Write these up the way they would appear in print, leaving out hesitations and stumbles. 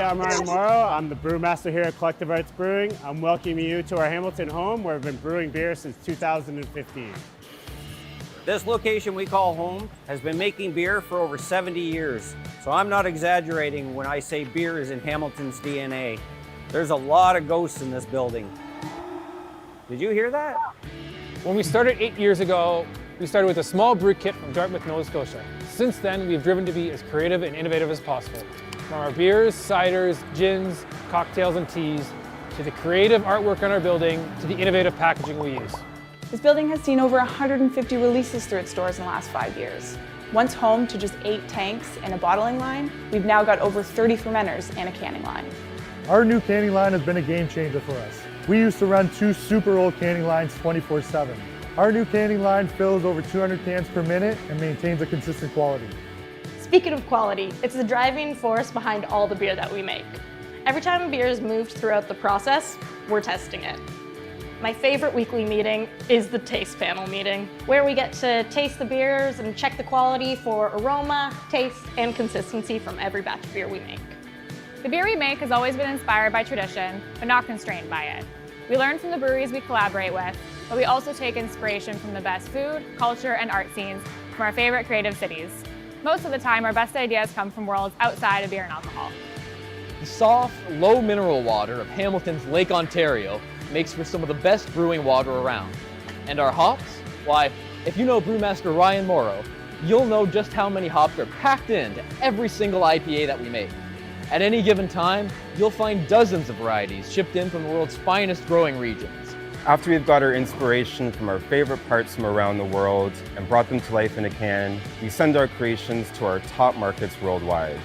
I'm Ryan Morrow. I'm the brewmaster here at Collective Arts Brewing. I'm welcoming you to our Hamilton home where we've been brewing beer since 2015. This location we call home has been making beer for over 70 years. So I'm not exaggerating when I say beer is in Hamilton's DNA. There's a lot of ghosts in this building. Did you hear that? When we started 8 years ago, we started with a small brew kit from Dartmouth, Nova Scotia. Since then, we've driven to be as creative and innovative as possible. From our beers, ciders, gins, cocktails, and teas, to the creative artwork on our building, to the innovative packaging we use. This building has seen over 150 releases through its doors in the last 5 years. Once home to just 8 tanks and a bottling line, we've now got over 30 fermenters and a canning line. Our new canning line has been a game changer for us. We used to run 2 super old canning lines 24/7. Our new canning line fills over 200 cans per minute and maintains a consistent quality. Speaking of quality, it's the driving force behind all the beer that we make. Every time a beer is moved throughout the process, we're testing it. My favorite weekly meeting is the taste panel meeting, where we get to taste the beers and check the quality for aroma, taste, and consistency from every batch of beer we make. The beer we make has always been inspired by tradition, but not constrained by it. We learn from the breweries we collaborate with, but we also take inspiration from the best food, culture, and art scenes from our favorite creative cities. Most of the time, our best ideas come from worlds outside of beer and alcohol. The soft, low mineral water of Hamilton's Lake Ontario makes for some of the best brewing water around. And our hops? Why, if you know brewmaster Ryan Morrow, you'll know just how many hops are packed into every single IPA that we make. At any given time, you'll find dozens of varieties shipped in from the world's finest growing regions. After we've got our inspiration from our favorite parts from around the world and brought them to life in a can, we send our creations to our top markets worldwide.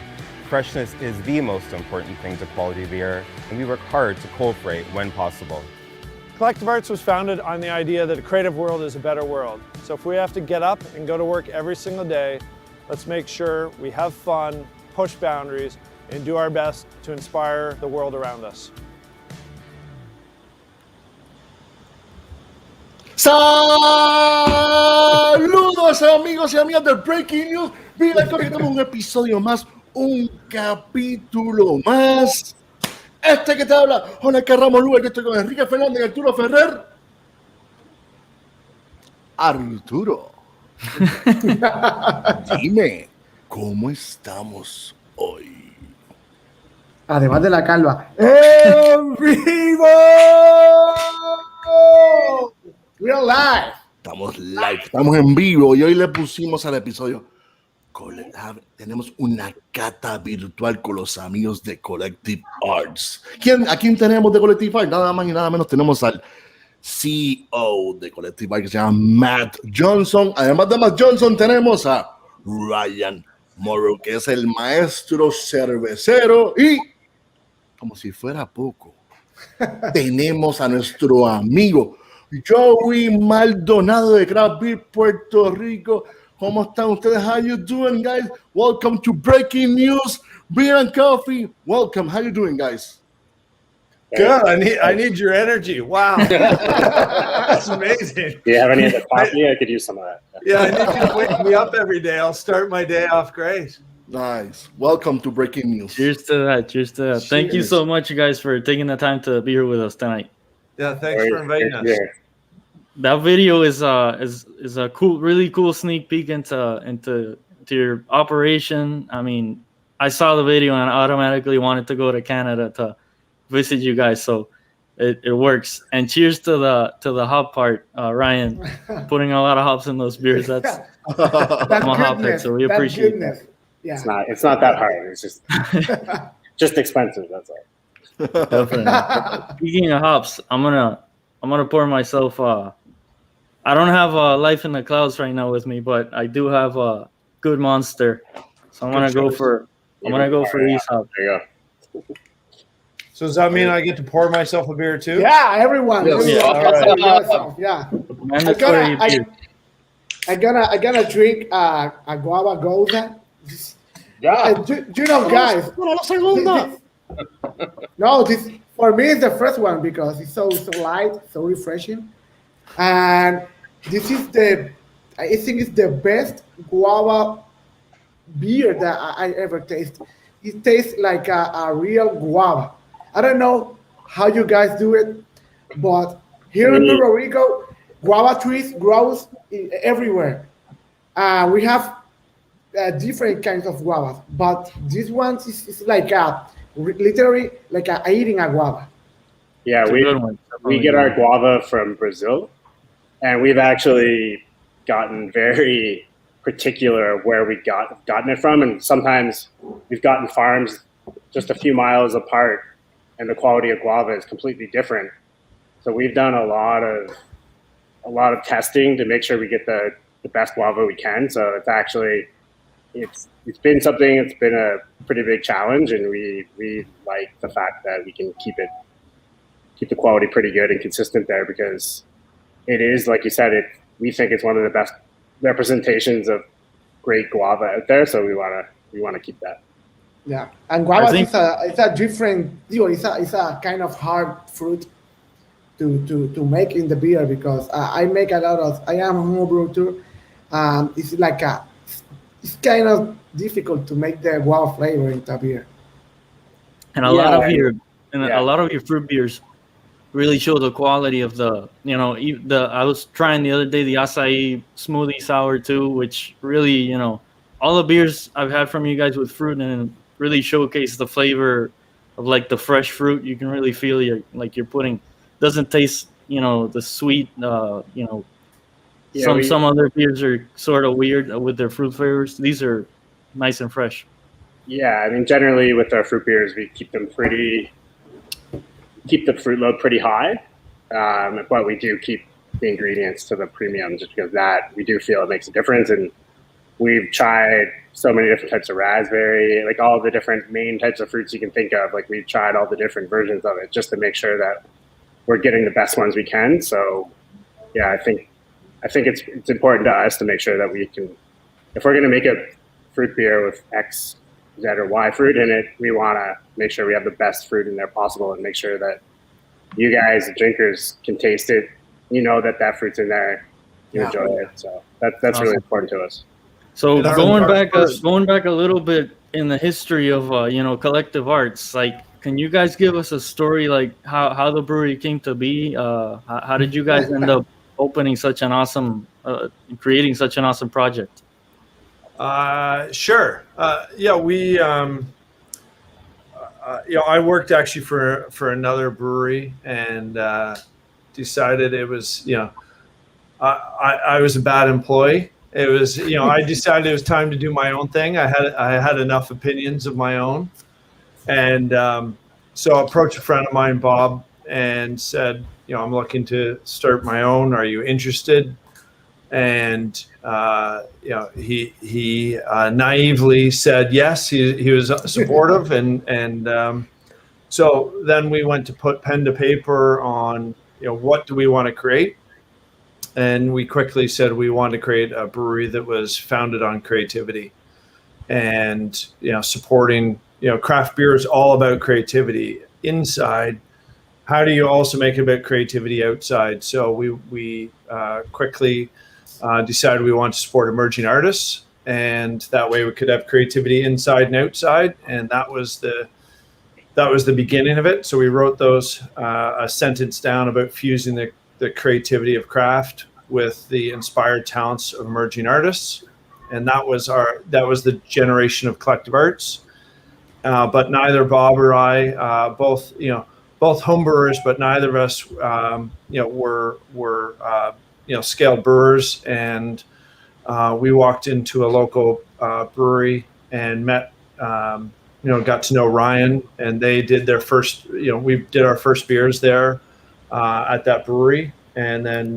Freshness is the most important thing to quality beer, and we work hard to cold freight when possible. Collective Arts was founded on the idea that a creative world is a better world. So if we have to get up and go to work every single day, let's make sure we have fun, push boundaries, and do our best to inspire the world around us. Saludos amigos y amigas de Breaking News. Mira que hoy tenemos un episodio más, un capítulo más. Este que te habla, Jorge Ramos Lugar, yo estoy con Enrique Fernández y Arturo Ferrer. Arturo, dime, ¿cómo estamos hoy? Además de la calva. ¡En vivo! We're live. Estamos live, estamos en vivo y hoy le pusimos al episodio. Tenemos una cata virtual con los amigos de Collective Arts. ¿A quién tenemos de Collective Arts? Nada más y nada menos tenemos al CEO de Collective Arts que se llama Matt Johnson. Además de Matt Johnson tenemos a Ryan Morrow, que es el maestro cervecero, y como si fuera poco, tenemos a nuestro amigo Joey Maldonado de Craft Beer Puerto Rico. ¿Cómo están ustedes? How you doing, guys? Welcome to Breaking News, Beer and Coffee. Welcome. How you doing, guys? Good. I need your energy. Wow. That's amazing. Do you have any of the coffee? I could use some of that. Yeah, I need you to wake me up every day. I'll start my day off great. Nice. Welcome to Breaking News. Cheers to that. Cheers to that. Thank you so much, you guys, for taking the time to be here with us tonight. Yeah, thanks for inviting us. That video is a cool, really cool sneak peek into your operation. I mean, I saw the video and I automatically wanted to go to Canada to visit you guys. So it works. And cheers to the hop part, Ryan, putting a lot of hops in those beers. I'm a hop head, so we appreciate it. Yeah. It's not that hard. It's just expensive. That's all. Definitely. Speaking of hops, I'm gonna pour myself. I don't have Life in the Clouds right now with me, but I do have a Good Monster. So I'm gonna go for these hops. There you go. So does that mean I get to pour myself a beer too? Yeah, everyone. Yes. Yeah. I'm gonna drink a guava goza. Yeah. You know, guys. No, this for me is the first one because it's so light, so refreshing, and this is I think it's the best guava beer that I ever tasted. it tastes like a real guava. I don't know how you guys do it, but here in Puerto Rico, guava trees grows everywhere. We have different kinds of guavas, but this one is like literally like eating a guava. Yeah, we get our guava from Brazil, and we've actually gotten very particular where we gotten it from, and sometimes we've gotten farms just a few miles apart, and the quality of guava is completely different. So we've done a lot of testing to make sure we get the best guava we can. So it's actually it's been something. It's been a pretty big challenge, and we like the fact that we can keep the quality pretty good and consistent there, because it is, like you said, we think it's one of the best representations of great guava out there. So we want to keep that. Yeah, and guava is a different. It's a kind of hard fruit to make in the beer, because I make a lot of. I am a homebrew too. It's like it's kind of difficult to make the guava flavor into beer. And a lot of your fruit beers really show the quality of the. I was trying the other day the acai smoothie sour too, which really, all the beers I've had from you guys with fruit and really showcase the flavor of like the fresh fruit. You can really feel you're putting. Doesn't taste, the sweet, some other beers are sort of weird with their fruit flavors. These are nice and fresh. Yeah, I mean, generally with our fruit beers, we keep the fruit load pretty high, but we do keep the ingredients to the premium, just because that we do feel it makes a difference. And we've tried so many different types of raspberry, like all the different main types of fruits you can think of. Like we've tried all the different versions of it just to make sure that we're getting the best ones we can. So yeah, I think it's important to us to make sure that we can, if we're going to make a fruit beer with X, Z, or Y fruit in it, we want to make sure we have the best fruit in there possible, and make sure that you guys, the drinkers, can taste it. That fruit's in there. You enjoy it. So that's awesome. Really important to us. So going back a little bit in the history of Collective Arts, like, can you guys give us a story, like how the brewery came to be? How did you guys end up opening such an awesome, creating such an awesome project? Sure. We, I worked actually for another brewery, and decided it was, I was a bad employee. It was, I decided it was time to do my own thing. I had enough opinions of my own. And so I approached a friend of mine, Bob, and said, I'm looking to start my own. Are you interested? And he naively said yes. He was supportive, and so then we went to put pen to paper on what do we want to create, and we quickly said we wanted to create a brewery that was founded on creativity, and supporting. Craft beer is all about creativity inside. How do you also make it about creativity outside? So we quickly decided we wanted to support emerging artists, and that way we could have creativity inside and outside. And that was the beginning of it. So we wrote a sentence down about fusing the creativity of craft with the inspired talents of emerging artists, and that was the generation of Collective Arts. But neither Bob or I, both homebrewers, but neither of us, were scaled brewers. And we walked into a local brewery and met, got to know Ryan, and they did their first, we did our first beers there at that brewery. And then,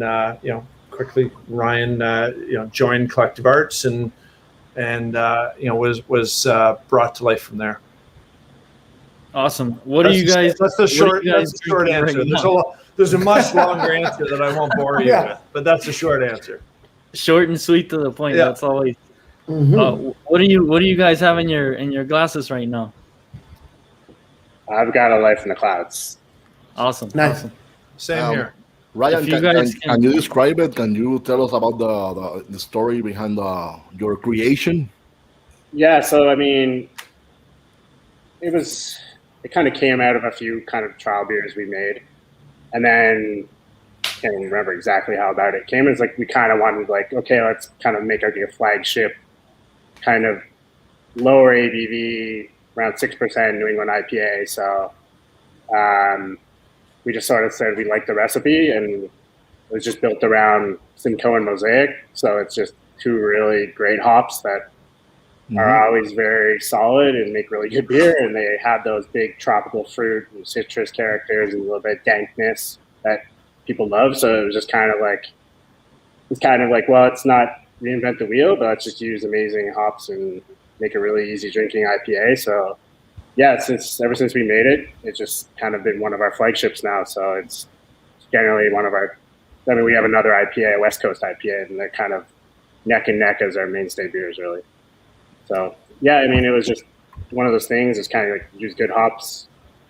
quickly Ryan, joined Collective Arts and was brought to life from there. Awesome. What do you guys? That's the short answer. There's a much longer answer that I won't bore you with, but that's the short answer. Short and sweet to the point. Yeah. That's always. What do you guys have in your glasses right now? I've got A Life in the Clouds. Awesome. Nice. Awesome. Same here. Ryan, can you describe it? Can you tell us about the story behind your creation? Yeah, so I mean, it kind of came out of a few kind of trial beers we made, and then I can't even remember exactly how about it came. It's like we kind of wanted like, okay, let's kind of make our flagship kind of lower ABV, around 6% New England IPA. So we just sort of said we liked the recipe, and it was just built around Simcoe and Mosaic. So it's just two really great hops that are always very solid and make really good beer. And they have those big tropical fruit and citrus characters and a little bit of dankness that people love. So it was just kind of like, well, let's not reinvent the wheel, but let's just use amazing hops and make a really easy drinking IPA. So yeah, ever since we made it, it's just kind of been one of our flagships now. So it's generally one of our, I mean, we have another IPA, a West Coast IPA, and they're kind of neck and neck as our mainstay beers, really. So yeah, I mean, it was just one of those things. It's kind of like use good hops,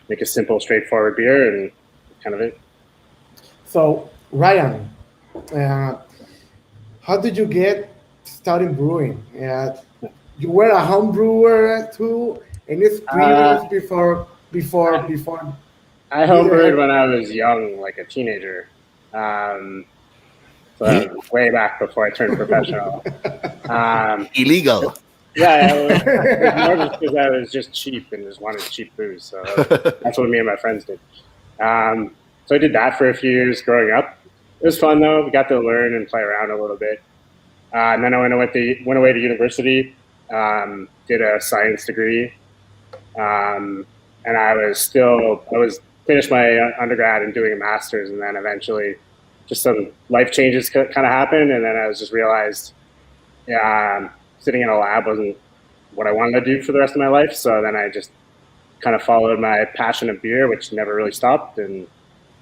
make a simple, straightforward beer, and kind of it. So Ryan, how did you get started brewing? You were a home brewer too. Any experience before? I homebrewed when I was young, like a teenager. So that was way back before I turned professional. Illegal. Yeah, it was more just because I was just cheap and just wanted cheap booze. So that's what me and my friends did. So I did that for a few years growing up. It was fun though. We got to learn and play around a little bit. And then I went away to university, did a science degree. And I was finished my undergrad and doing a master's, and then eventually just some life changes kind of happened. And then I was just realized, sitting in a lab wasn't what I wanted to do for the rest of my life. So then I just kind of followed my passion of beer, which never really stopped, and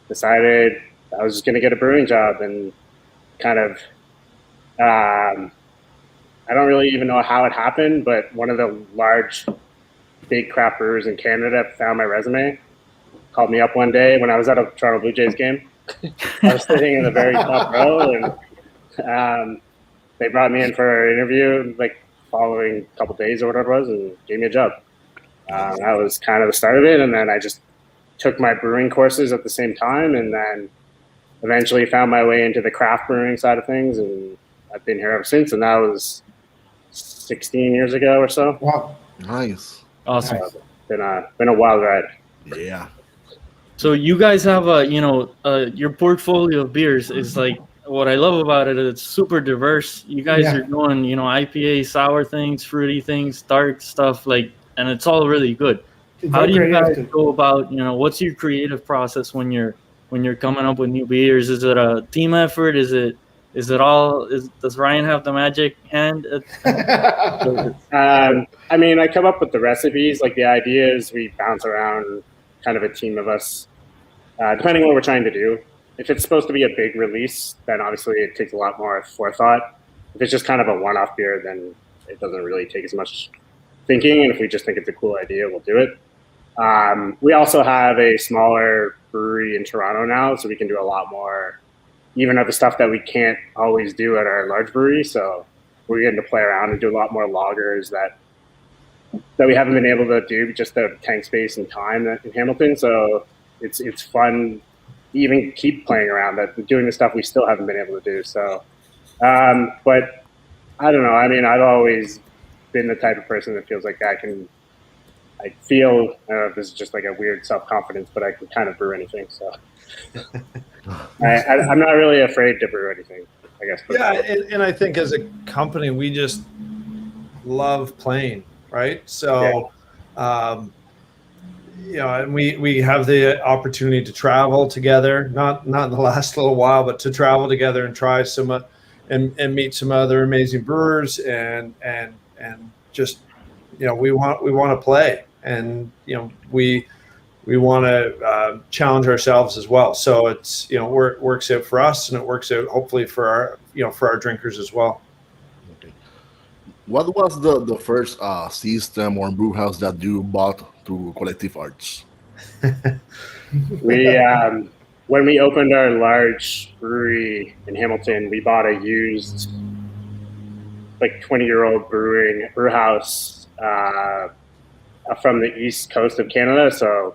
decided I was just going to get a brewing job. And kind of, I don't really even know how it happened, but one of the big craft brewers in Canada found my resume, called me up one day when I was at a Toronto Blue Jays game. I was sitting in the very top row, and they brought me in for an interview like following a couple days or whatever it was, and gave me a job. That was kind of the start of it, and then I just took my brewing courses at the same time, and then eventually found my way into the craft brewing side of things, and I've been here ever since, and that was 16 years ago or so. Wow. Nice. Awesome. Been a wild ride. Yeah. So you guys have your portfolio of beers is like, what I love about it is it's super diverse. You guys are doing, IPA, sour things, fruity things, dark stuff, and it's all really good. How do you guys go about, what's your creative process when you're coming up with new beers? Is it a team effort? Does Ryan have the magic hand? I mean, I come up with the recipes. Like the ideas, we bounce around, kind of a team of us, depending on what we're trying to do. If it's supposed to be a big release, then obviously it takes a lot more forethought. If it's just kind of a one-off beer, then it doesn't really take as much thinking. And if we just think it's a cool idea, we'll do it. We also have a smaller brewery in Toronto now, so we can do a lot more, even of the stuff that we can't always do at our large brewery. So we're getting to play around and do a lot more lagers that we haven't been able to do just out of tank space and time in Hamilton. So it's fun to even keep playing around doing the stuff we still haven't been able to do. So, but I don't know. I mean, I've always been the type of person that feels like I don't know if this is just like a weird self-confidence, but I can kind of brew anything. So I'm not really afraid to brew anything, I guess. Yeah, and I think as a company, we just love playing, right? So, and we have the opportunity to travel together, not in the last little while, but to travel together and try some and meet some other amazing brewers and just, we want to play, and, we want to challenge ourselves as well. So it's, it works out for us, and it works out hopefully for our drinkers as well. Okay. What was the first system or brew house that you bought through Collective Arts? When we opened our large brewery in Hamilton, we bought a used, 20-year-old brew house from the east coast of Canada, so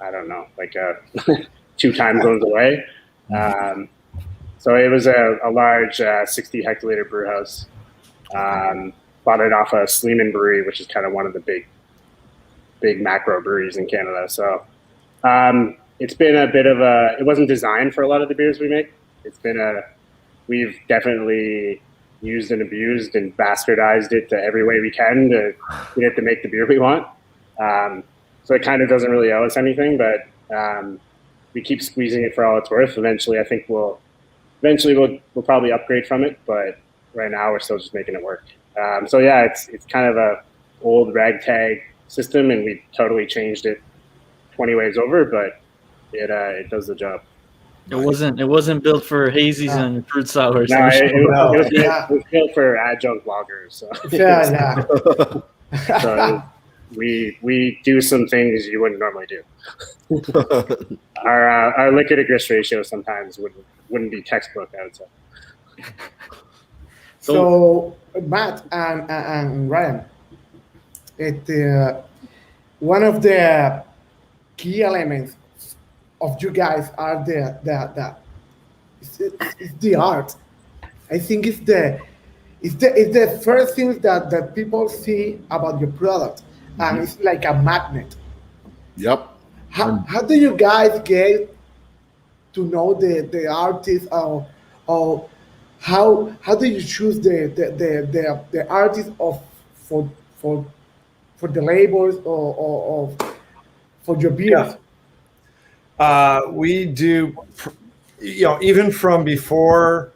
I don't know, like 2 time zones away. So it was a large 60 hectoliter brew house. Bought it off of Sleeman Brewery, which is kind of one of the big macro breweries in Canada. So it's been a bit of it wasn't designed for a lot of the beers we make. We've definitely used and abused and bastardized it to every way we can to get it to make the beer we want. So it kind of doesn't really owe us anything, but we keep squeezing it for all it's worth. Eventually we'll probably upgrade from it, but right now we're still just making it work. So yeah, it's kind of a old ragtag system, and we totally changed it 20 ways over, but it does the job. It wasn't built for hazies and fruit sours. No, it was built for adjunct lagers. So. Yeah. So we do some things you wouldn't normally do. Our liquid to grist ratio sometimes wouldn't be textbook, I would say. So Matt and Ryan, one of the key elements of you guys are the art. I think it's the first thing that people see about your product, and it's like a magnet. Yep. How do you guys get to know the artist, or how do you choose the artist for the labels or for your beers? We do, even from before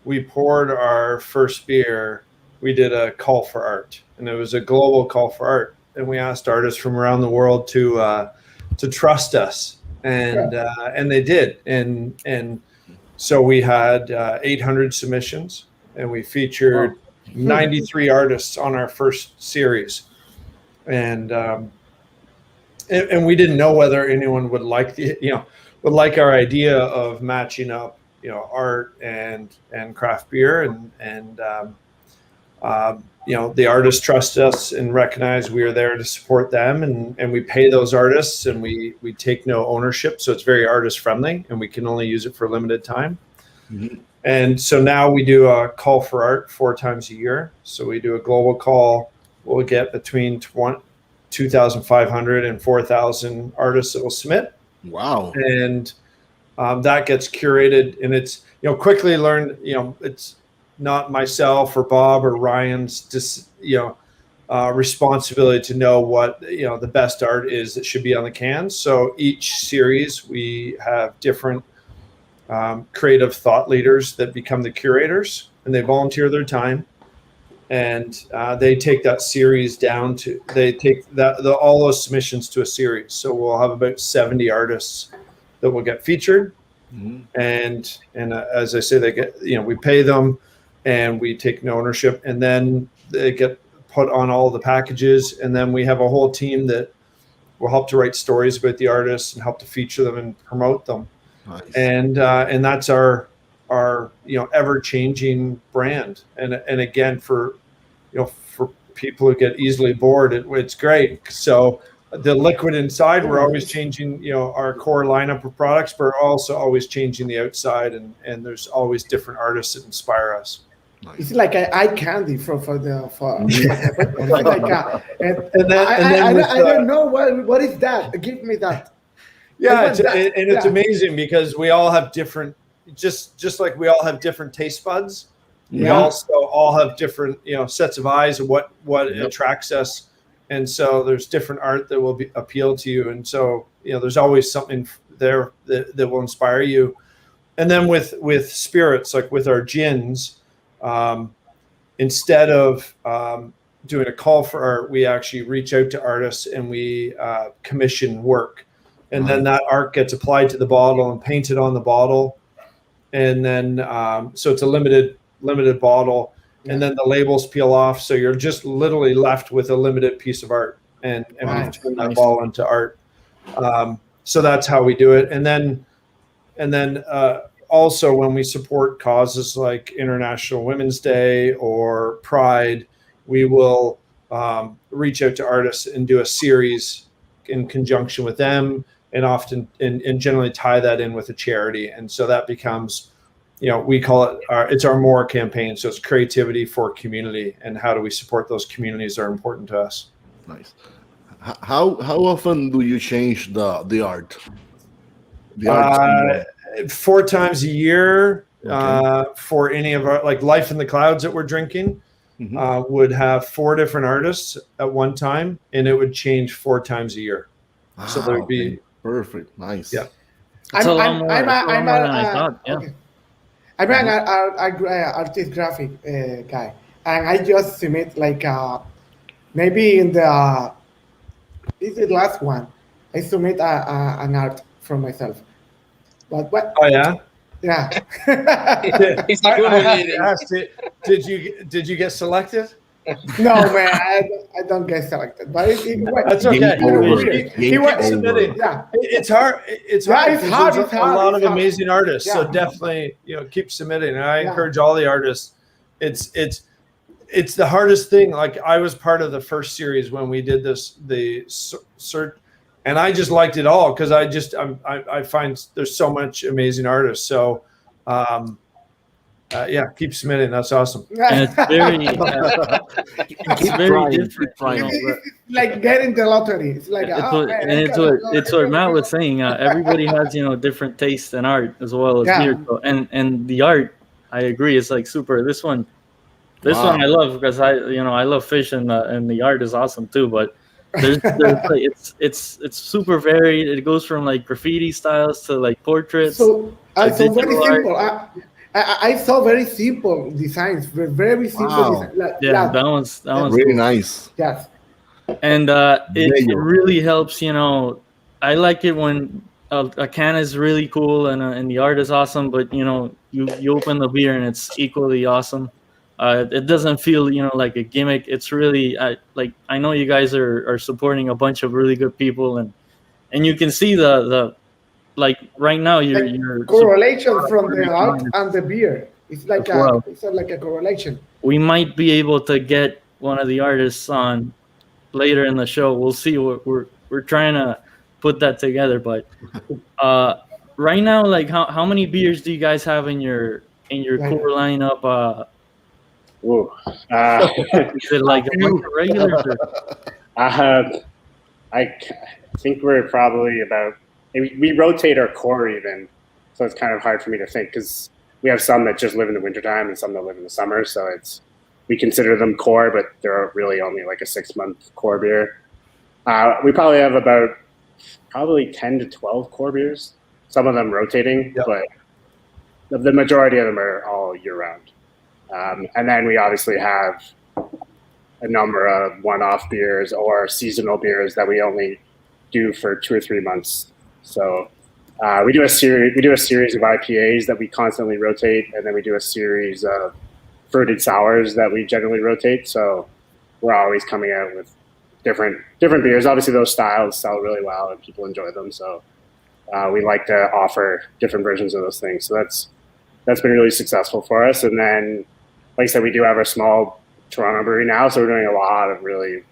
we poured our first beer, we did a call for art, and it was a global call for art, and we asked artists from around the world to trust us, and they did, and so we had 800 submissions, and we featured 93 artists on our first series, and we didn't know whether anyone would like our idea of matching up, art and craft beer, and the artists trust us and recognize we are there to support them, and we pay those artists, and we take no ownership, so it's very artist friendly, and we can only use it for a limited time. And so now we do a call for art 4 times a year. So we do a global call. We'll get between 2,500 and 4,000 artists that will submit. Wow. And that gets curated, and it's, quickly learned, it's not myself or Bob or Ryan's responsibility to know what, the best art is that should be on the cans. So each series we have different creative thought leaders that become the curators, and they volunteer their time, and they take that series down to, they take all those submissions to a series. So we'll have about 70 artists that will get featured. And as I say, they get, we pay them, and we take no ownership, and then they get put on all the packages, and then we have a whole team that will help to write stories about the artists and help to feature them and promote them. Nice. And that's our ever-changing brand, and again, for people who get easily bored, it's great. So the liquid inside, we're always changing, our core lineup of products, but we're also always changing the outside, and there's always different artists that inspire us. It's like eye candy for I don't know what is that. Give me that. Yeah, it's amazing because we all have different, just like we all have different taste buds. We also all have different, sets of eyes of what attracts us, and so there's different art that will appeal to you, and so there's always something there that will inspire you. And then with spirits, like with our gins, instead of doing a call for art, we actually reach out to artists and we commission work. And then that art gets applied to the bottle and painted on the bottle. And then, so it's a limited bottle, and then the labels peel off. So you're just literally left with a limited piece of art, and we turn that ball into art. So that's how we do it. And then also when we support causes like International Women's Day or Pride, we will reach out to artists and do a series in conjunction with them, and often and generally tie that in with a charity. And so that becomes, we call it it's our MORE campaign. So it's creativity for community, and how do we support those communities that are important to us. Nice. How often do you change the art? 4 times a year. For any of our, like Life in the Clouds that we're drinking, would have 4 different artists at one time, and it would change 4 times a year. So there would be perfect. Nice. Yeah. I'm an artist graphic guy, and I just submit like maybe in the this is the last one. I submit an art from myself. But what? Oh yeah. Yeah. Did you get selected? No, man, I don't get selected. But that's okay. He went submitting. Yeah, it's hard. It's hard. It's hard. There's a lot of amazing artists. Yeah. So definitely, keep submitting. And I encourage all the artists. It's the hardest thing. Like I was part of the first series when we did the search. And I just liked it all because I find there's so much amazing artists. So, keep submitting. That's awesome. And it's very different. It's like getting the lottery. It's like it's what Matt was saying. Everybody has different tastes in art as well as beer. So, and the art, I agree, it's like super. This one I love because I love fish and the art is awesome too. But there's like, it's super varied. It goes from like graffiti styles to like portraits. So very simple. I saw very simple designs, very simple designs. That one's really cool. nice. Yes. And it really helps. I like it when a can is really cool and the art is awesome, but you open the beer and it's equally awesome. It doesn't feel like a gimmick. It's really like I know you guys are supporting a bunch of really good people, and you can see the like right now you're correlation from the art and the beer. It's like it's like a correlation. We might be able to get one of the artists on later in the show. We'll see. We're trying to put that together, but right now, like how many beers do you guys have in your core lineup? Is it like a bunch of regulars? I think we're probably about. We rotate our core even, so it's kind of hard for me to think because we have some that just live in the wintertime and some that live in the summer. So we consider them core, but they're really only like a 6-month core beer. We probably have about 10 to 12 core beers. Some of them rotating, but the majority of them are all year round. And then we obviously have a number of one-off beers or seasonal beers that we only do for 2 or 3 months. So we do a series of IPAs that we constantly rotate, and then we do a series of fruited sours that we generally rotate. So we're always coming out with different beers. Obviously, those styles sell really well and people enjoy them. So we like to offer different versions of those things. So that's been really successful for us. And then, like I said, we do have a small Toronto brewery now, so we're doing a lot of really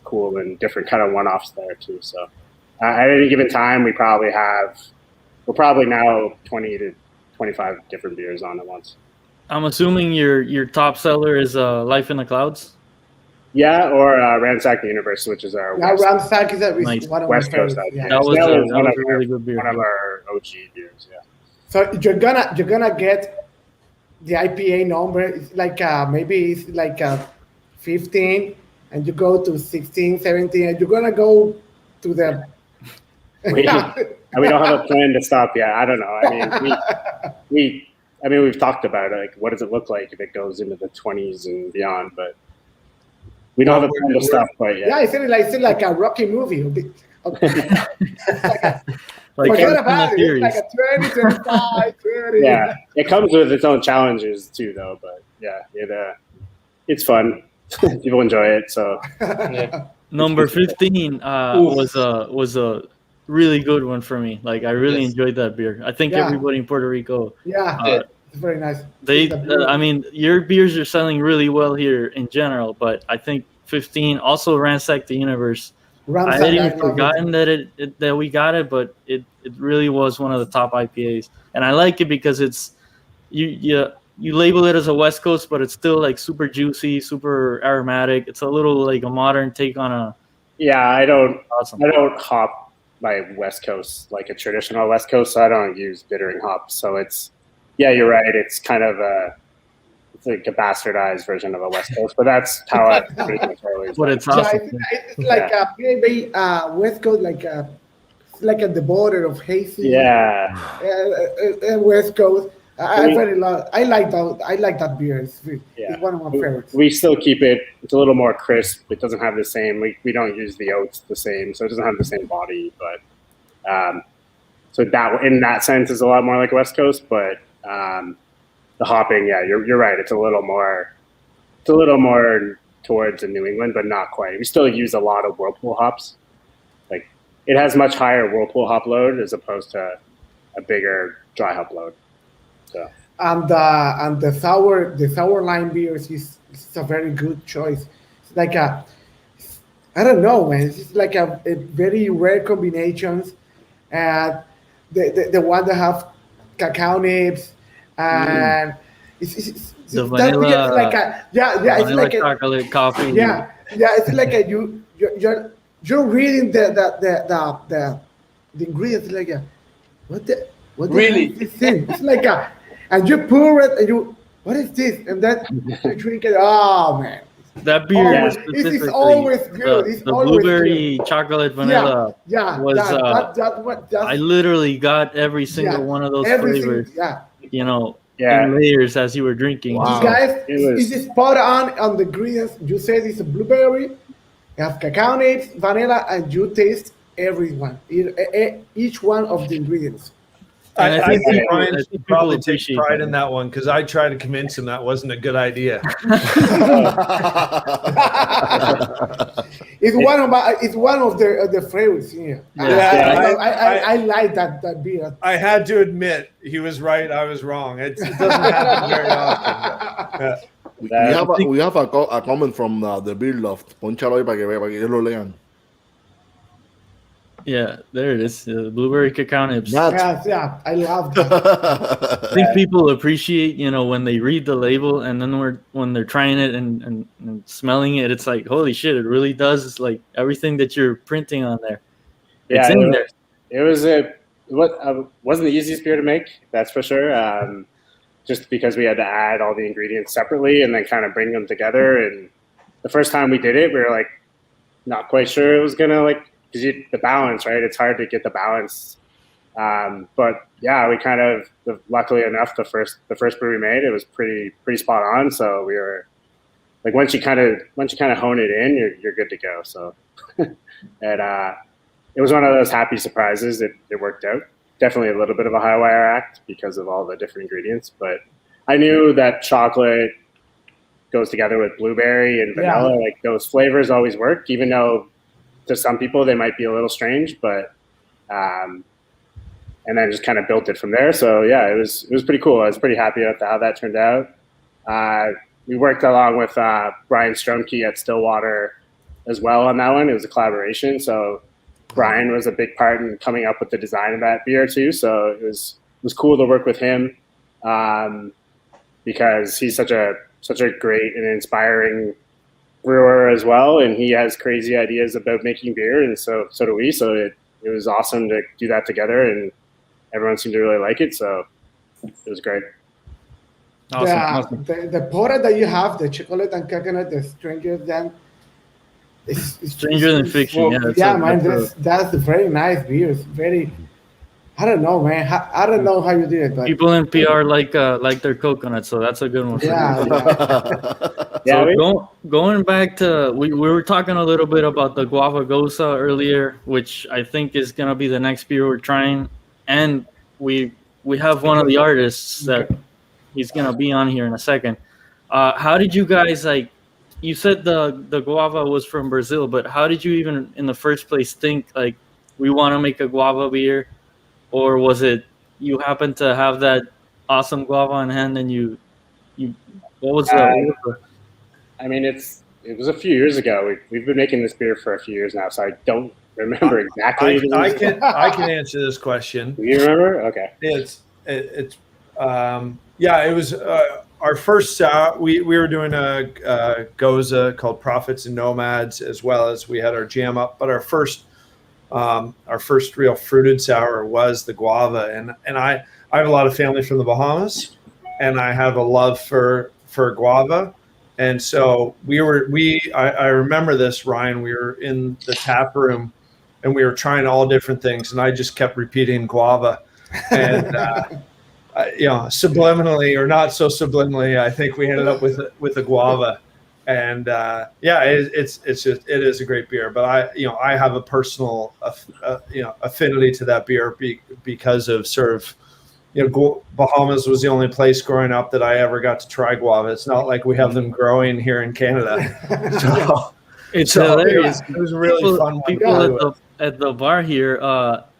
cool and different kind of one-offs there too. So at any given time, we're probably now 20 to 25 different beers on at once. I'm assuming your top seller is Life in the Clouds. Yeah, or Ransack the Universe, which is our Ransack is one of West Coast. That was a really good beer. One of our OG beers. Yeah. So you're gonna get the IPA number. It's like maybe it's like 15, and you go to 16, 17, and you're gonna go to the. We don't have a plan to stop yet. I don't know. I mean, we've talked about it. Like, what does it look like if it goes into the 20s and beyond? But we don't have a plan to stop quite yet. Yeah, it's like a Rocky movie. Like forget about it. It's like a 20, 25, 30. Yeah, it comes with its own challenges too, though. But yeah, it's fun. People enjoy it. So number 15 was a really good one for me. Like I really enjoyed that beer. I think everybody in Puerto Rico. Yeah, it's very nice. I mean, your beers are selling really well here in general, but I think 2015. Also ransacked the universe. I had even forgotten that we got it, but it really was one of the top IPAs, and I like it because it's you label it as a West Coast, but it's still like super juicy, super aromatic. It's a little like a modern take on a. Yeah, I don't hop my West Coast like a traditional West Coast, so I don't use bittering hops. So it's, yeah, you're right. It's kind of it's like a bastardized version of a West Coast, but that's how I pretty much always. But it's awesome. It's like maybe West Coast, like at the border of hazy. Yeah. West Coast. I like that beer. It's one of my favorites. We still keep it. It's a little more crisp. It doesn't have the same. We don't use the oats the same, so it doesn't have the same body. But so that in that sense is a lot more like West Coast. But the hopping, yeah, you're right. It's a little more towards the New England, but not quite. We still use a lot of Whirlpool hops. Like it has much higher Whirlpool hop load as opposed to a bigger dry hop load. So. And the sour lime beers is a very good choice. It's like I don't know, man. It's like a very rare combinations, and the one that have cacao nibs and it's the vanilla, like it's like chocolate coffee. Yeah, it's like you're reading the ingredients like what really is this thing? It's like and you pour it and you, what is this? And then you drink it. Oh man, that beer it's always good. It's the always blueberry good. chocolate vanilla was I literally got every single one of those flavors. You know, in layers as you were drinking. Wow. Guys, it's spot on the ingredients. You said it's a blueberry, you have cacao nibs, vanilla, and you taste everyone, each one of the ingredients. I think Brian should probably take pride in that one because I tried to convince him that wasn't a good idea. It's one of the favorites here. I like that beer. I had to admit he was right. I was wrong. It doesn't happen very often. We have a comment from the Beer Loft. Ponchalo ahí para que ellos lo lean. Yeah, there it is. Blueberry cacao nibs. Yeah, I love that. I think people appreciate, when they read the label and then when they're trying it and smelling it, it's like, holy shit, it really does. It's like everything that you're printing on there. It's in there. It wasn't the easiest beer to make, that's for sure. Just because we had to add all the ingredients separately and then kind of bring them together. And the first time we did it, we were like not quite sure it was gonna because the balance, right? It's hard to get the balance. But yeah, we kind of, luckily enough, the first brew we made, it was pretty spot on. So we were like, once you kind of hone it in, you're good to go. So it was one of those happy surprises. It worked out. Definitely a little bit of a high wire act because of all the different ingredients, but I knew that chocolate goes together with blueberry and vanilla. Like those flavors always work, even though to some people they might be a little strange, but and then just kind of built it from there. So yeah, it was pretty cool. I was pretty happy with how that turned out. We worked along with Brian Stromke at Stillwater as well on that one. It was a collaboration, so Brian was a big part in coming up with the design of that beer too. So it was cool to work with him because he's such a great and inspiring brewer as well, and he has crazy ideas about making beer, and so do we. So it was awesome to do that together, and everyone seemed to really like it. So it was great. Awesome. The porter that you have, the chocolate and coconut, the stranger than fiction. That's a very nice beer. It's very. I don't know, man. I don't know how you do it, but people in PR like their coconut, so that's a good one. Going back to we were talking a little bit about the Guava Gosa earlier, which I think is gonna be the next beer we're trying, and we have one of the artists that he's gonna be on here in a second. How did you guys You said the guava was from Brazil, but how did you even in the first place think we want to make a guava beer? Or was it you happened to have that awesome guava in hand and you what was the I mean, it was a few years ago. We've been making this beer for a few years now, so I don't remember exactly. I can answer this question. Do you remember? Okay. It was our first sour. We were doing a Goza called Prophets and Nomads, as well as we had our jam up. But our first real fruited sour was the guava, and I have a lot of family from the Bahamas, and I have a love for guava. And so I remember this, Ryan, we were in the tap room and we were trying all different things, and I just kept repeating guava. And, subliminally or not so subliminally, I think we ended up with a guava. And it is a great beer, but I have a personal, affinity to that beer because of sort of, Bahamas was the only place growing up that I ever got to try guava. It's not like we have them growing here in Canada. It's hilarious. It was really fun. People at the bar here,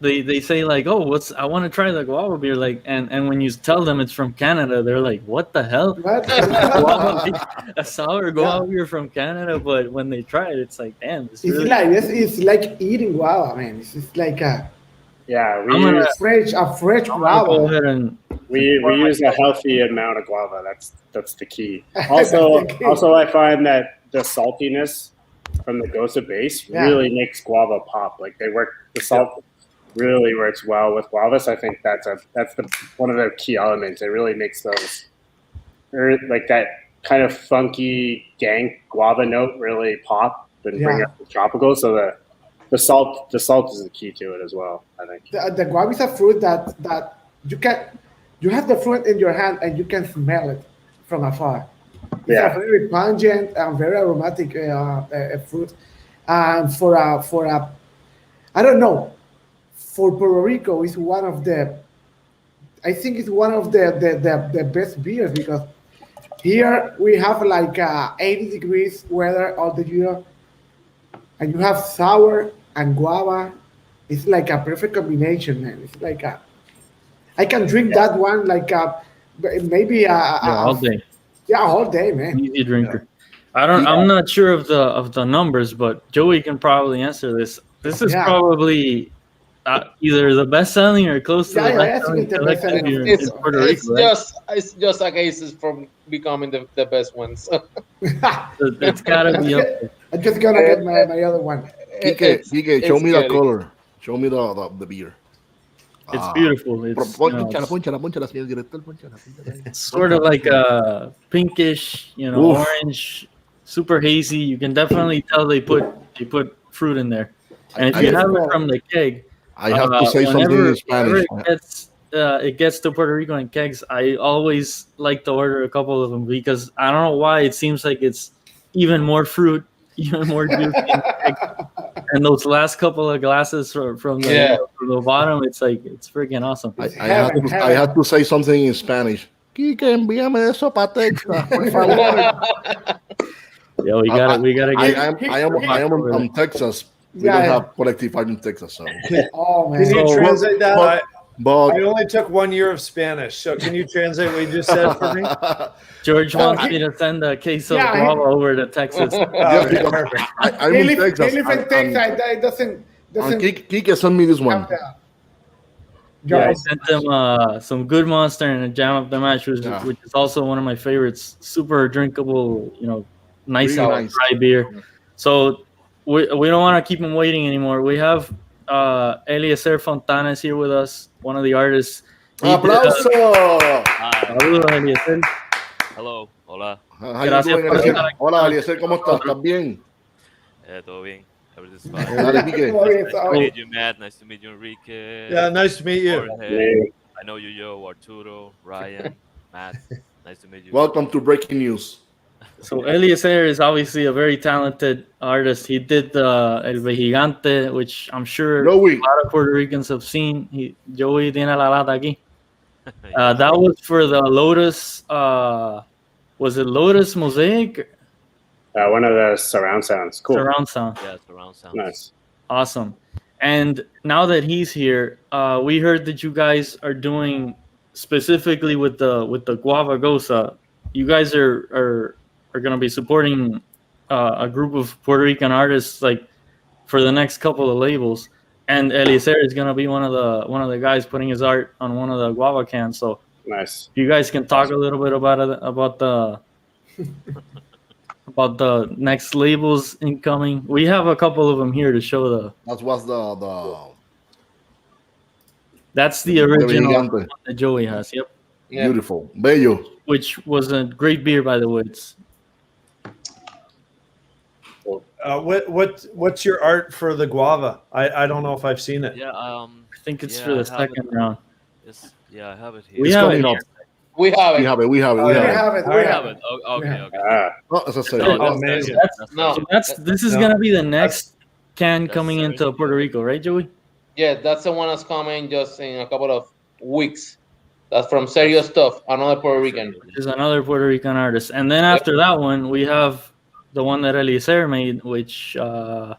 they say like, "Oh, I want to try the guava beer." Like, and when you tell them it's from Canada, they're like, "What the hell?" A sour guava beer from Canada, but when they try it, it's like, damn, it's like eating guava, man. It's just like we use a fresh guava. We use a healthy amount of guava. That's the key. Also, I find that the saltiness from the Goza base really makes guava pop. Like the salt really works well with guava. So I think that's one of the key elements. It really makes those, like that kind of funky, dank guava note really pop and bring up the tropical. So the salt is the key to it as well, I think. The guava is a fruit that you have the fruit in your hand and you can smell it from afar. It's a very pungent and very aromatic fruit. And for I don't know, for Puerto Rico, it's one of the best beers, because here we have like 80 degrees weather all the year, and you have sour and guava. It's like a perfect combination, man. It's like I can drink that one like maybe all day. Yeah, all day, man. Easy drinker. I'm not sure of the numbers, but Joey can probably answer this. This is probably either the best selling or close to the best selling beer in Puerto Rico. It's just a case from becoming the best one. So. It's gotta be up there. I'm just gonna get my other one. Kike, show me the color. Show me the beer. It's beautiful. It's sort of like a pinkish, orange, super hazy. You can definitely tell they put fruit in there. And if you have it from the keg, I have to say something in Spanish. It gets to Puerto Rico in kegs, I always like to order a couple of them, because I don't know why it seems like it's even more fruit, even more juice. And those last couple of glasses from the bottom, it's freaking awesome. I have to say something in Spanish. Kike, envíame eso para Texas, por favor. Yeah, we gotta get. I am from Texas. We don't have Collective Art in Texas, so. Oh man! Can you translate that? But I only took 1 year of Spanish, so can you translate what you just said for me? George wants me to send a case of guava over to Texas. I'm in Texas. He lives in Texas. It doesn't. Kike sent me this one. Yeah, I sent them some Good Monster and a Jam Up the Mash, which is also one of my favorites. Super drinkable, nice dry beer. So we don't want to keep them waiting anymore. We have Eliezer Fontanes here with us, one of the artists. ¡Aplauso! Saludos, Eliezer. Hello, hola. Gracias por estar aquí. Hola, Eliezer, ¿cómo estás? ¿Estás bien? Todo bien. Everything's fine. Dale, Kike. Nice to meet you, Matt. Nice to meet you, Enrique. Yeah, nice to meet you. Jorge. I know you, Joe, Arturo, Ryan, Matt. Nice to meet you. Welcome to Breaking News. So Eliezer is obviously a very talented artist. He did El Gigante, which I'm sure a lot of Puerto Ricans have seen. Joey tiene la lata aquí. That was for the Lotus. Was it Lotus Mosaic? One of the surround sounds. Cool. Surround sound. Yeah, surround sound. Nice. Awesome. And now that he's here, we heard that you guys are doing specifically with the Guava Goza. You guys are going to be supporting a group of Puerto Rican artists like for the next couple of labels, and Eliezer is gonna be one of the guys putting his art on one of the guava cans. So nice. If you guys can talk a little bit about the next labels incoming. We have a couple of them here to show the. That was the. That's the original Gigante. one that Joey has. Yep. Beautiful, bello. Which was a great beer, by the way. It's, What's your art for the guava? I don't know if I've seen it. Yeah, I think it's yeah, for the I have second it. round. Yeah, I have it here. We have it. Coming up. We have it. We have it. We have it. We We have it. have it. I We have have it. it. Oh, okay, okay. Oh, as I said. No, Oh, amazing. This is gonna be the next can that's coming into Sergio. Puerto Rico, right, Joey? Yeah, that's the one that's coming just in a couple of weeks. That's from Serio Stuff, another Puerto Rican. Which is another Puerto Rican artist. And then after that one, we have the one that Eliezer made, which Director,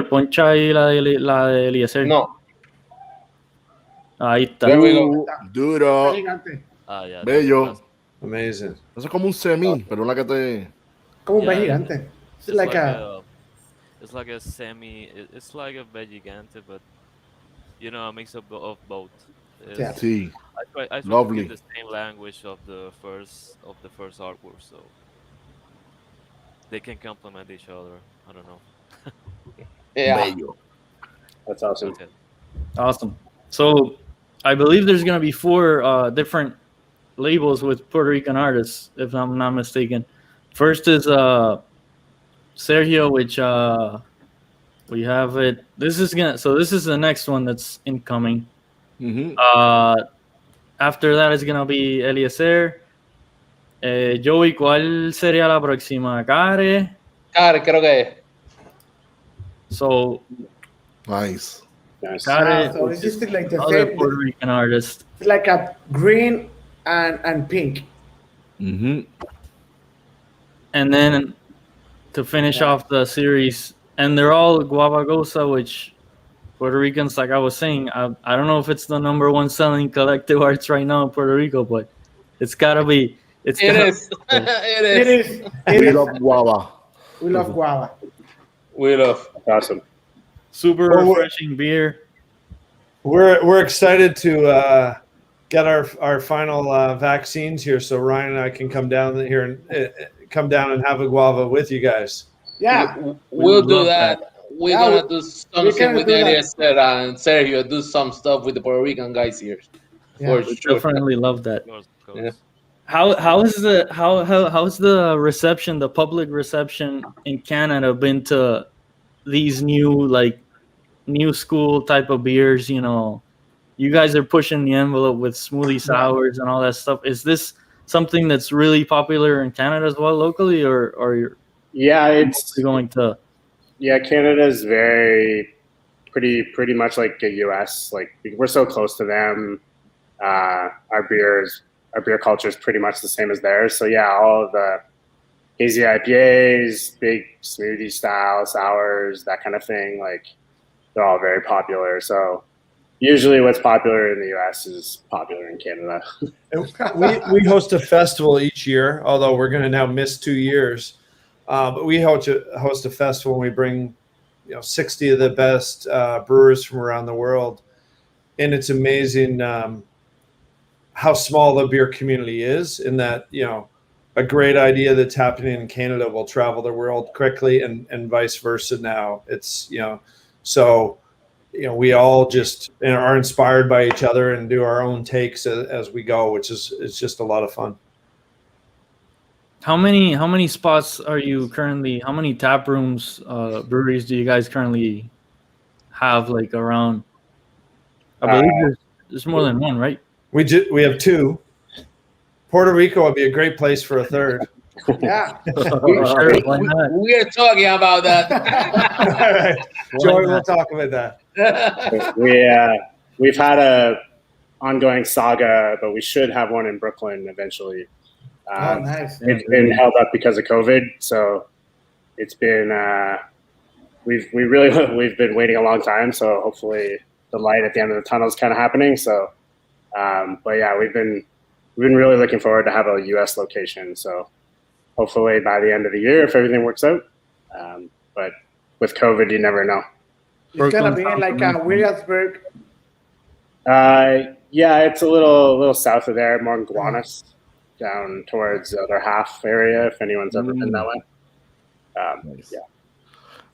poncha ahí la de Eliezer. No. Ahí está. There we go. Duro. Gigante. Yeah, Bello. Amazing. Eso es como un semi, pero una que te. Como un Yeah, pez gigante. It's like a. It's like a semi. It's like a vegigante, but you know, a mix of both. Yeah. Sí. I try to Lovely. use the same language of the first artwork, so they can complement each other. I don't know. Yeah. Bello. That's awesome. Okay. Awesome. So I believe there's going to be 4 different labels with Puerto Rican artists, if I'm not mistaken. First is Sergio, which we have it. This is the next one that's incoming. Mm-hmm. After that is gonna be Eliezer. Joey, ¿cuál sería la próxima? Care. Care, creo que es. So Nice. Nice. Care, So it's just like the other same. Puerto Rican artist. It's like a green and pink. Mm-hmm. And then to finish off the series, and they're all Guavagosa, which Puerto Ricans, like I was saying, I don't know if it's the #1 selling collective arts right now in Puerto Rico, but it's gotta be. It is. It is. We love guava. We love guava. We love. Awesome. Super Well, refreshing beer. We're excited to get our final vaccines here, so Ryan and I can come down here and have a guava with you guys. Yeah. We'll do love that. We're Yeah, gonna do something can with do that. Eliezer and Sergio. Do some stuff with the Puerto Rican guys here. Yeah. For sure. Definitely love that. Of course. Yeah. How's the reception, the public reception in Canada been to these new school type of beers? You know, you guys are pushing the envelope with smoothie sours and all that stuff. Is this something that's really popular in Canada as well locally, or you're Yeah, it's going to? yeah. Canada's pretty much like the U.S. Like we're so close to them. Our beer culture is pretty much the same as theirs. So yeah, all of the hazy IPAs, big smoothie style sours, that kind of thing. Like they're all very popular. So usually, what's popular in the U.S. is popular in Canada. We host a festival each year, although we're going to now miss 2 years. But we host a festival and we bring 60 of the best brewers from around the world. And it's amazing how small the beer community is, in that, a great idea that's happening in Canada will travel the world quickly, and vice versa now. It's, so, we all just are inspired by each other and do our own takes as we go, which is just a lot of fun. How many spots are you currently? How many tap rooms, breweries do you guys currently have around? I believe there's more than one, right? We have 2. Puerto Rico would be a great place for a third. Yeah. Sure, why not? We're talking about that. All right. Joey, we'll talk about that. We've had a ongoing saga, but we should have one in Brooklyn eventually. Oh, nice. It's been held up because of COVID, so it's been we've been waiting a long time. So hopefully the light at the end of the tunnel is kind of happening. So, but yeah, we've been really looking forward to have a U.S. location. So hopefully by the end of the year if everything works out. But with COVID, you never know. It's gonna be in like Williamsburg. Yeah, it's a little south of there, more in Gowanus, down towards the other half area. If anyone's ever been that way, yeah.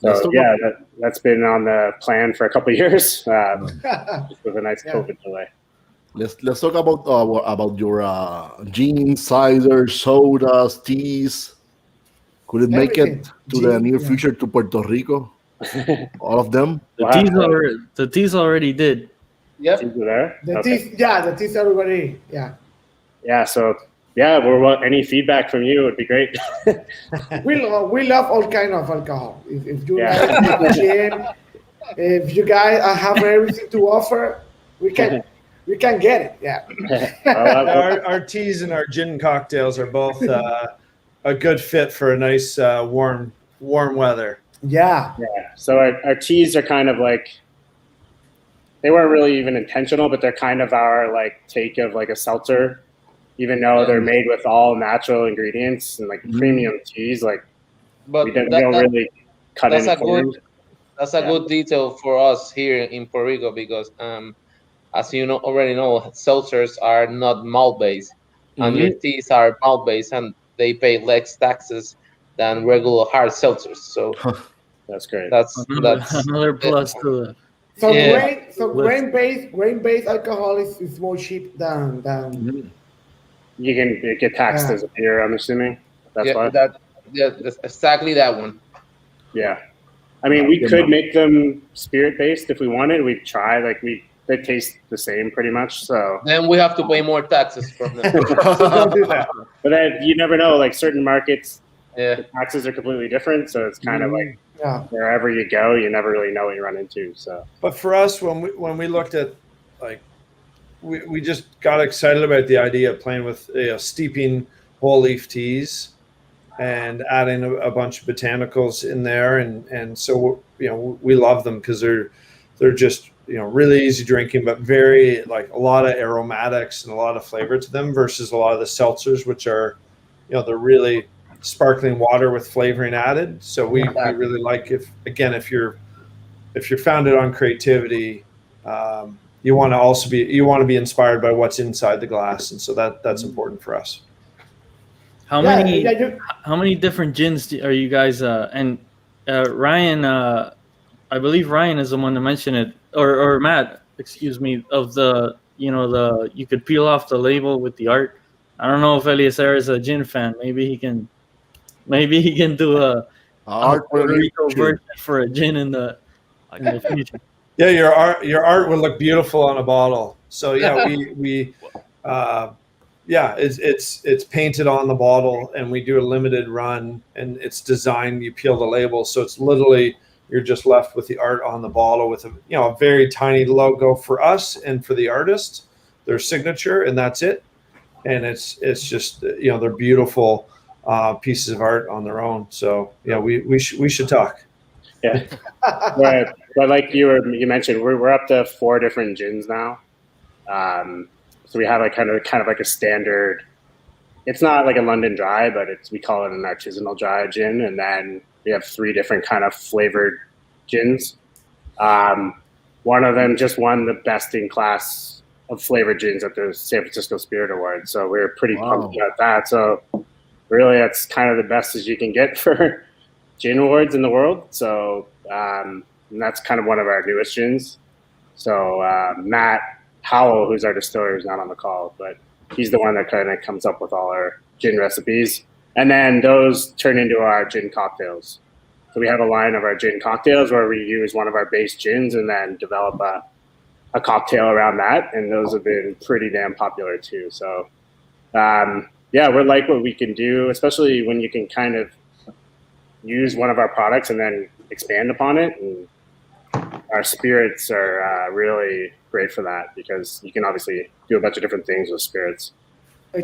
So yeah, that's been on the plan for a couple of years with a nice COVID delay. Let's talk about your gins, ciders, sodas, teas. Could it make it to the near future to Puerto Rico? All of them? The teas already did. Yep. Teas are there? The teas everybody. Yeah. Yeah, so yeah, any feedback from you would be great. we love all kind of alcohol. If you like gin, if you guys have everything to offer, we can get it. Yeah. Our teas and our gin cocktails are both a good fit for a nice warm weather. Yeah. So our teas are kind of like, they weren't really even intentional, but they're kind of our like take of like a seltzer, even though they're made with all natural ingredients and like premium teas. Like, but we don't really cut any corners. That's a good detail for us here in Puerto Rico because, as you already know, seltzers are not malt based, and your teas are malt based, and they pay less taxes than regular hard seltzers. So that's great. That's another plus to it. So grain-based alcohol is more cheap than. You can get taxed as a beer, I'm assuming. That's why. That's exactly that one. Yeah, I mean, we could make them spirit-based if we wanted. We'd try. Like they taste the same pretty much. So then we have to pay more taxes from them. Don't do that. But then you never know. Like certain markets, the taxes are completely different. So it's kind of like wherever you go, you never really know what you run into. So, but for us, when we looked at like, we just got excited about the idea of playing with steeping whole leaf teas and adding a bunch of botanicals in there, and so we love them because they're just really easy drinking, but very like a lot of aromatics and a lot of flavor to them versus a lot of the seltzers, which are they're really sparkling water with flavoring added. So we really like if you're founded on creativity, you want to be inspired by what's inside the glass, and so that's important for us. How many different gins are you guys? And Ryan, I believe Ryan is the one to mention it, or Matt, excuse me, of the you could peel off the label with the art. I don't know if Eliezer is a gin fan. Maybe he can do a Puerto Rico version for a gin in the future. Yeah, your art would look beautiful on a bottle. So yeah, it's painted on the bottle, and we do a limited run, and it's designed. You peel the label, so it's literally you're just left with the art on the bottle with a very tiny logo for us and for the artist, their signature, and that's it. And it's just they're beautiful pieces of art on their own. So yeah, we should talk. Yeah, but like you mentioned, we're up to 4 different gins now. So we have like kind of like a standard. It's not like a London Dry, but we call it an artisanal dry gin, and then we have 3 different kind of flavored gins. One of them just won the best in class of flavored gins at the San Francisco Spirit Awards, so we're pretty pumped about that. So really, that's kind of the best as you can get for gin awards in the world. So and that's kind of one of our newest gins. So Matt Howell, who's our distiller, is not on the call, but he's the one that kind of comes up with all our gin recipes. And then those turn into our gin cocktails. So we have a line of our gin cocktails where we use one of our base gins and then develop a cocktail around that. And those have been pretty damn popular too. So we like what we can do, especially when you can kind of use one of our products and then expand upon it. And our spirits are really great for that because you can obviously do a bunch of different things with spirits.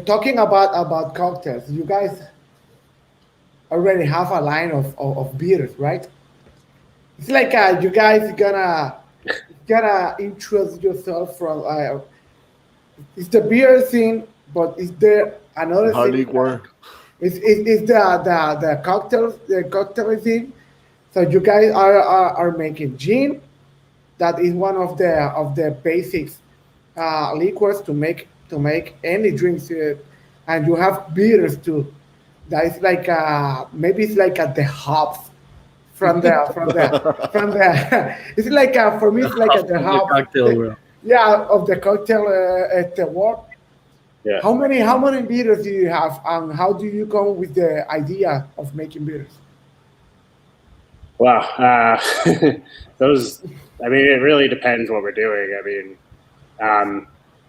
Talking about cocktails, you guys already have a line of beers, right? It's like you guys gonna introduce yourself from it's the beer thing, but is there another thing? It's the cocktail thing. So you guys are making gin. That is one of the basics liquids to make any drinks, and you have beers too. That is like maybe it's like the hops from the. It's like for me it's like the hops. Cocktail world. Yeah, of the cocktail at the work. Yeah. How many beers do you have, and how do you come with the idea of making beers? Wow. Those, I mean, it really depends what we're doing. I mean,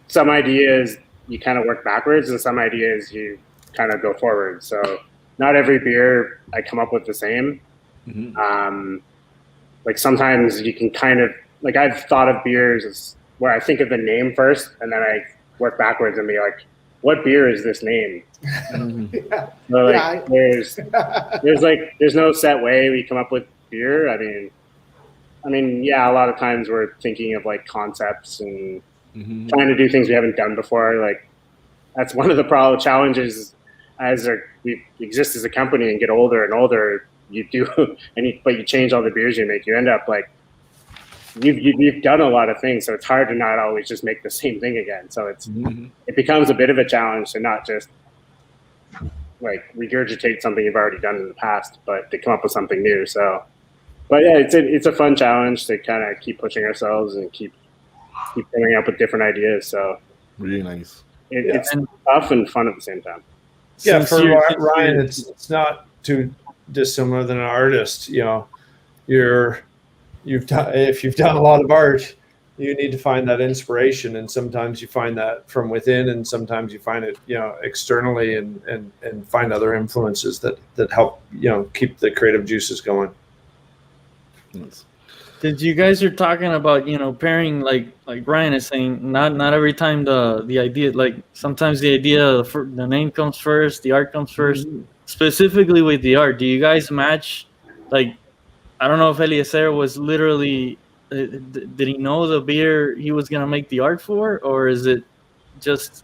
some ideas you kind of work backwards, and some ideas you kind of go forward. So not every beer I come up with the same. Like sometimes you can kind of, like I've thought of beers as where I think of the name first, and then I work backwards and be like, what beer is this name? Yeah. So like, Yeah. there's no set way we come up with beer. I mean, yeah, a lot of times we're thinking of like concepts and trying to do things we haven't done before. Like that's one of the challenges as we exist as a company and get older and older. You do, but you change all the beers you make. You end up like you've done a lot of things, so it's hard to not always just make the same thing again. So it becomes a bit of a challenge to not just like regurgitate something you've already done in the past, but to come up with something new. So, but yeah, it's a fun challenge to kind of keep pushing ourselves and keep coming up with different ideas. So really nice. It's tough and fun at the same time. Yeah, for Ryan, it's not too dissimilar than an artist. You know, if you've done a lot of art, you need to find that inspiration, and sometimes you find that from within, and sometimes you find it, externally, and find other influences that help, keep the creative juices going. Did you guys are talking about pairing like Brian is saying, not every time the idea, like sometimes the idea, the name comes first, the art comes first. Specifically with the art, do you guys match? Like, I don't know if Eliezer was literally, did he know the beer he was gonna make the art for, or is it just?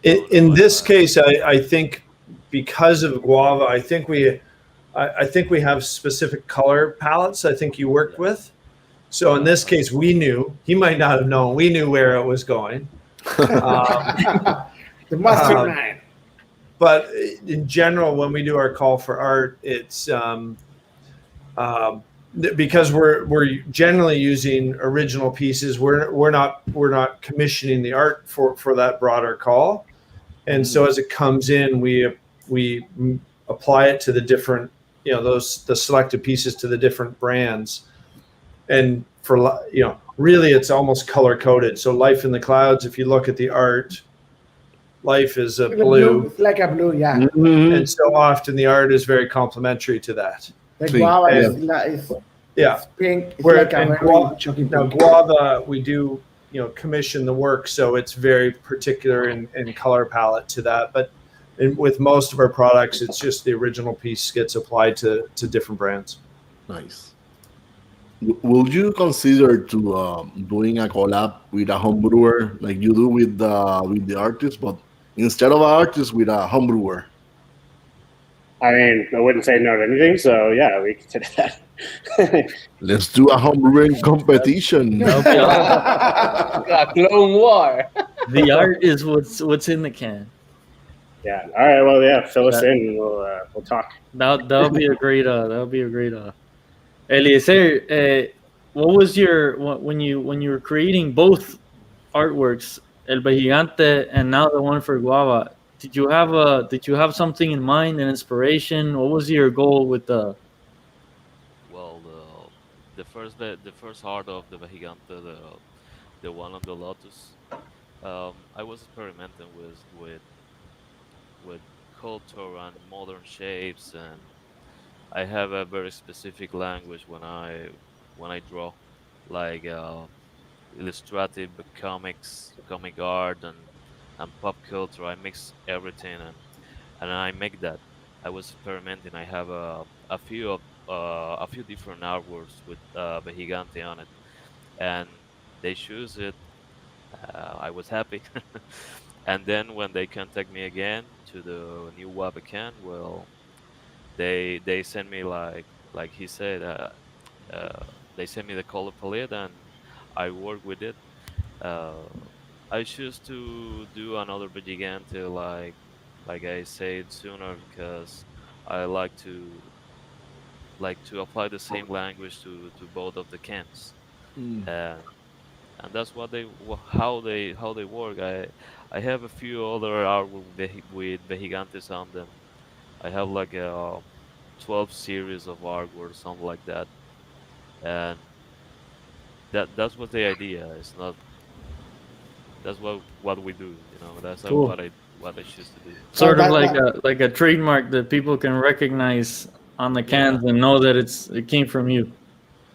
In this case, I think because of guava, I think we have specific color palettes I think you worked with. So in this case, we knew, he might not have known, we knew where it was going. The mastermind. But in general, when we do our call for art, it's because we're generally using original pieces. We're not commissioning the art for that broader call, and so as it comes in, we apply it to the different, the selected pieces to the different brands, and for really it's almost color coded. So Life in the Clouds, if you look at the art, Life is a blue. It's like a blue, yeah. And so often the art is very complementary to that. The guava is pink. It's like a very shocking pink. Guava, we do, commission the work, so it's very particular in color palette to that. But with most of our products, it's just the original piece gets applied to different brands. Nice. Will you consider to doing a collab with a home brewer like you do with the artist, but instead of an artist with a home brewer? I mean, I wouldn't say no to anything, so yeah, we consider that. Let's do a home brewing competition. A clone war. The art is what's in the can. Yeah. All right. Well, yeah. Fill us in, and we'll talk. That'll be a great. Eliezer, what was your when you were creating both artworks, El Gigante and now the one for Guava? Did you have something in mind, an inspiration? What was your goal with the? Well, the first art of the Gigante, the one on the Lotus, I was experimenting with culture and modern shapes, and I have a very specific language when I draw, like illustrative comic art and pop culture. I mix everything and I make that. I was experimenting. I have a few different artworks with the Gigante on it, and they choose it. I was happy. And then when they contact me again to the new guava can, well, they send me like he said, they send me the color palette and I work with it. I choose to do another Vegigante like I said sooner because I like to apply the same language to both of the cans. And that's what how they work. I have a few other artwork with Vegigantes on them. I have like a 12 series of artwork, something like that, and that's what the idea is. Not that's what we do. You know, that's Cool. what I choose to do. Sort of like a trademark that people can recognize on the cans and know that it came from you.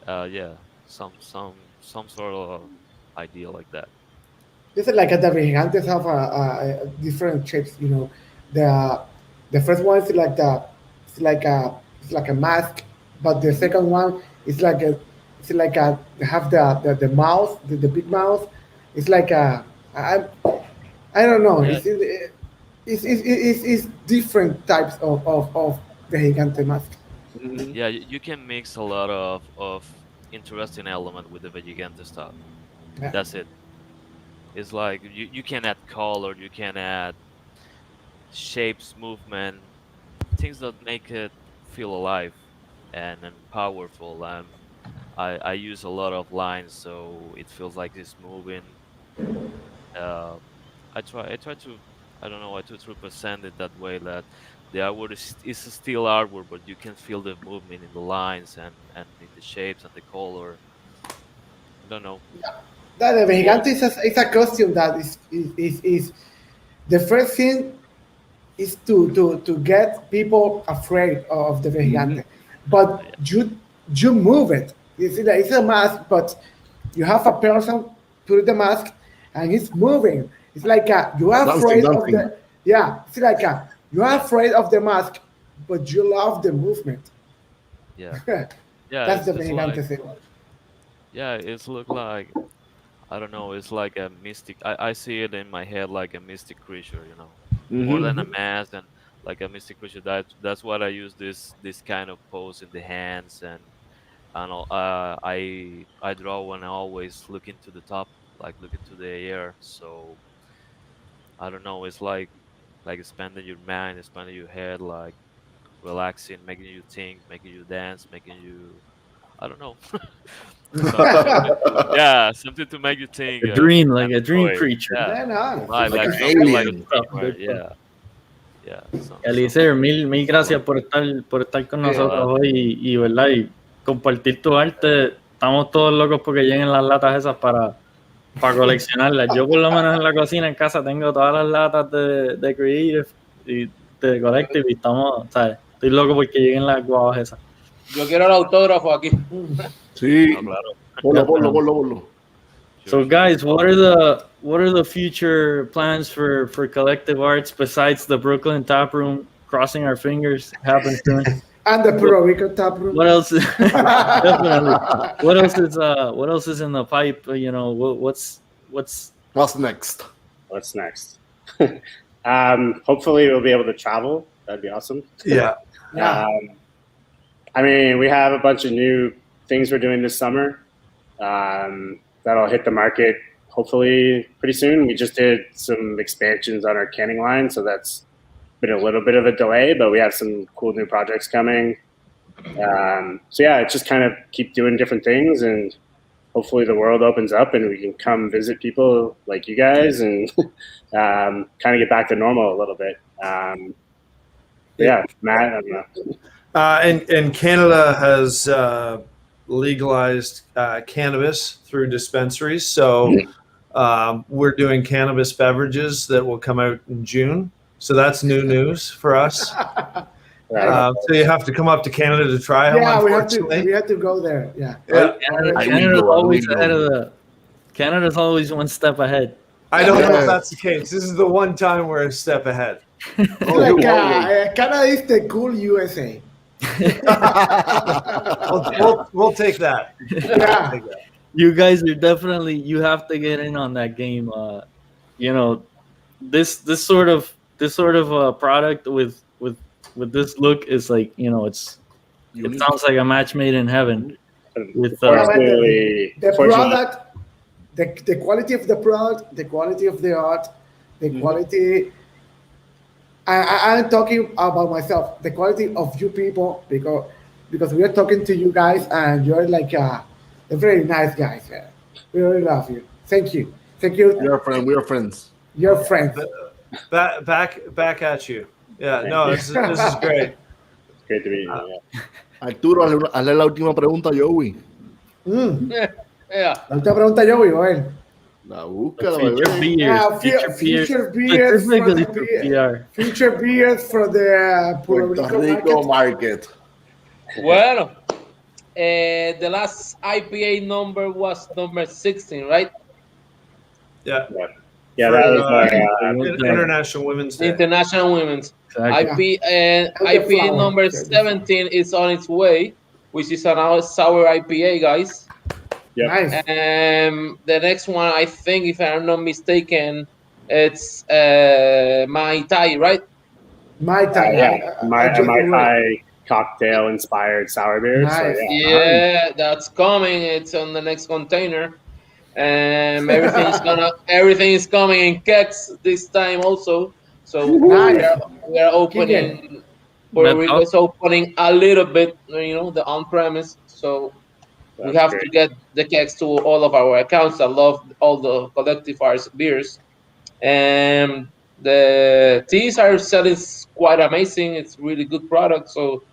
Yeah, some sort of idea like that. This is like the Vegigantes have different shapes. You know, the first one is like a mask, but the second one is they have the mouth, the big mouth. It's like I don't know. Yeah. It's different types of Vegigante mask. Yeah, you can mix a lot of interesting element with the Vegigante stuff. Yeah. That's it. It's like you can add color, you can add shapes, movement, things that make it feel alive and powerful. I use a lot of lines so it feels like it's moving. I try to I don't know, I try to represent it that way that the artwork is still artwork, but you can feel the movement in the lines and in the shapes and the color. I don't know. That the Vegigante is a costume that is the first thing is to get people afraid of the Vegigante, but you move it. It's a mask, but you have a person put the mask and it's moving. It's like you are afraid of the It's like you are afraid of the mask, but you love the movement. Yeah, That's the it's Vegigante thing. yeah, it's look like I don't know. It's like a mystic. I see it in my head like a mystic creature, you know, more than a mask and like a mystic creature. That's what I use this kind of pose in the hands and all. I draw when I always look into the top, like look into the air. So I don't know. It's like expanding your mind, expanding your head, like relaxing, making you think, making you dance, making you I don't know. Yeah, something to make you think. A dream, like a dream joy. creature. Yeah, no. like Like an something like alien. a dream, right? Yeah. Eliezer, mil gracias por estar con nosotros hoy y verdad y compartir tu arte. Estamos todos locos porque lleguen las latas esas para coleccionarlas. Yo por lo menos en la cocina en casa tengo todas las latas de Creative y de Collective y estamos, ¿sabes? Estoy loco porque lleguen las guavas esas. Yo quiero el autógrafo aquí. Sí. Claro. Ponlo. So guys, what are the future plans for Collective Arts besides the Brooklyn Tap Room? Crossing our fingers, happens soon. And the Puerto Rico tap room. What else? Definitely. What else is in the pipe? You know, what's next? What's next? Hopefully we'll be able to travel. That'd be awesome. Yeah. I mean, we have a bunch of new things we're doing this summer that'll hit the market hopefully pretty soon. We just did some expansions on our canning line, so that's been a little bit of a delay, but we have some cool new projects coming. So yeah, just kind of keep doing different things, and hopefully the world opens up and we can come visit people like you guys and kind of get back to normal a little bit. Yeah, Matt, I don't know. And Canada has legalized cannabis through dispensaries. So we're doing cannabis beverages that will come out in June. So that's new news for us. So you have to come up to Canada to try them. Yeah, we have to go there. Yeah. Canada's always ahead of Canada's always one step ahead. I don't know if that's the case. This is the one time we're a step ahead. Canada is the cool USA. we'll take that. Yeah. You guys are definitely, you have to get in on that game. You know, this sort of product with this look is like, you know, it sounds like a match made in heaven. With the product, the quality of the product, the quality of the art, the quality. I'm talking about myself. The quality of you people, because we are talking to you guys, and you're like a very nice guys. Yeah. We really love you. Thank you. Thank you. We are friends. We are friends. You're friends. Back at you. Yeah. No, this is great. It's great to be here. Yeah. Arturo, hazle la última pregunta a Joey. La última pregunta, Joey, o él. La búsqueda, Future beers for the Puerto Rico market. Bueno, the last IPA number was number 16, right? Yeah. Yeah, that was International Women's Day. International Women's. Exactly. IPA number 17 is on its way, which is an sour IPA, guys. Yep. Nice. The next one, I think, if I'm not mistaken, it's Mai Tai, right? Mai Tai. Yeah, Mai Tai cocktail inspired sour beer. Nice. So, Yeah, that's coming. It's on the next container. Everything is coming in kegs this time also. So we are opening. Puerto Rico is opening a little bit, you know, the on-premise. So we have to get the kegs to all of our accounts. I love all the Collective Arts beers, and the teas are selling quite amazing. It's really good product. So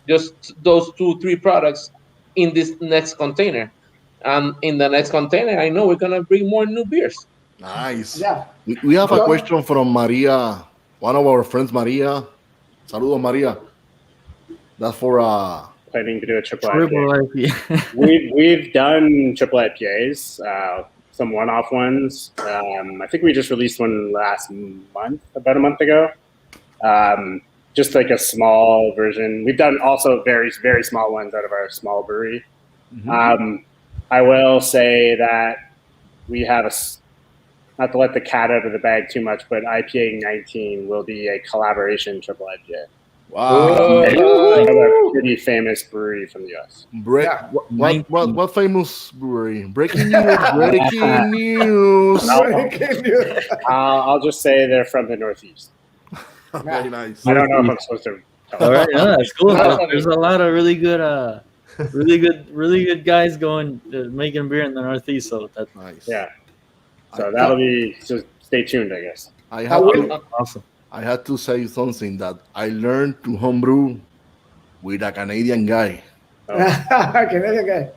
just those 2-3 products in this next container. And in the next container, I know we're going to bring more new beers. Nice. Yeah. We have a question from Maria, one of our friends, Maria. Saludos, Maria. That's for planning to do a triple IPA. We've done triple IPAs, some one-off ones. I think we just released one about a month ago. Just like a small version. We've done also very, very small ones out of our small brewery. Mm-hmm. I will say that we have not to let the cat out of the bag too much, but IPA 19 will be a collaboration triple IPA. Wow. Another pretty famous brewery from the US. What famous brewery? Breaking news. Breaking news. I'll just say they're from the Northeast. Very nice. I don't know if I'm supposed to. All right, yeah, that's cool. There's a lot of really good guys going making beer in the Northeast. So that's nice. Yeah. So that'll be. So stay tuned, I guess. Awesome. I had to say something that I learned to homebrew with a Canadian guy. Canadian guy.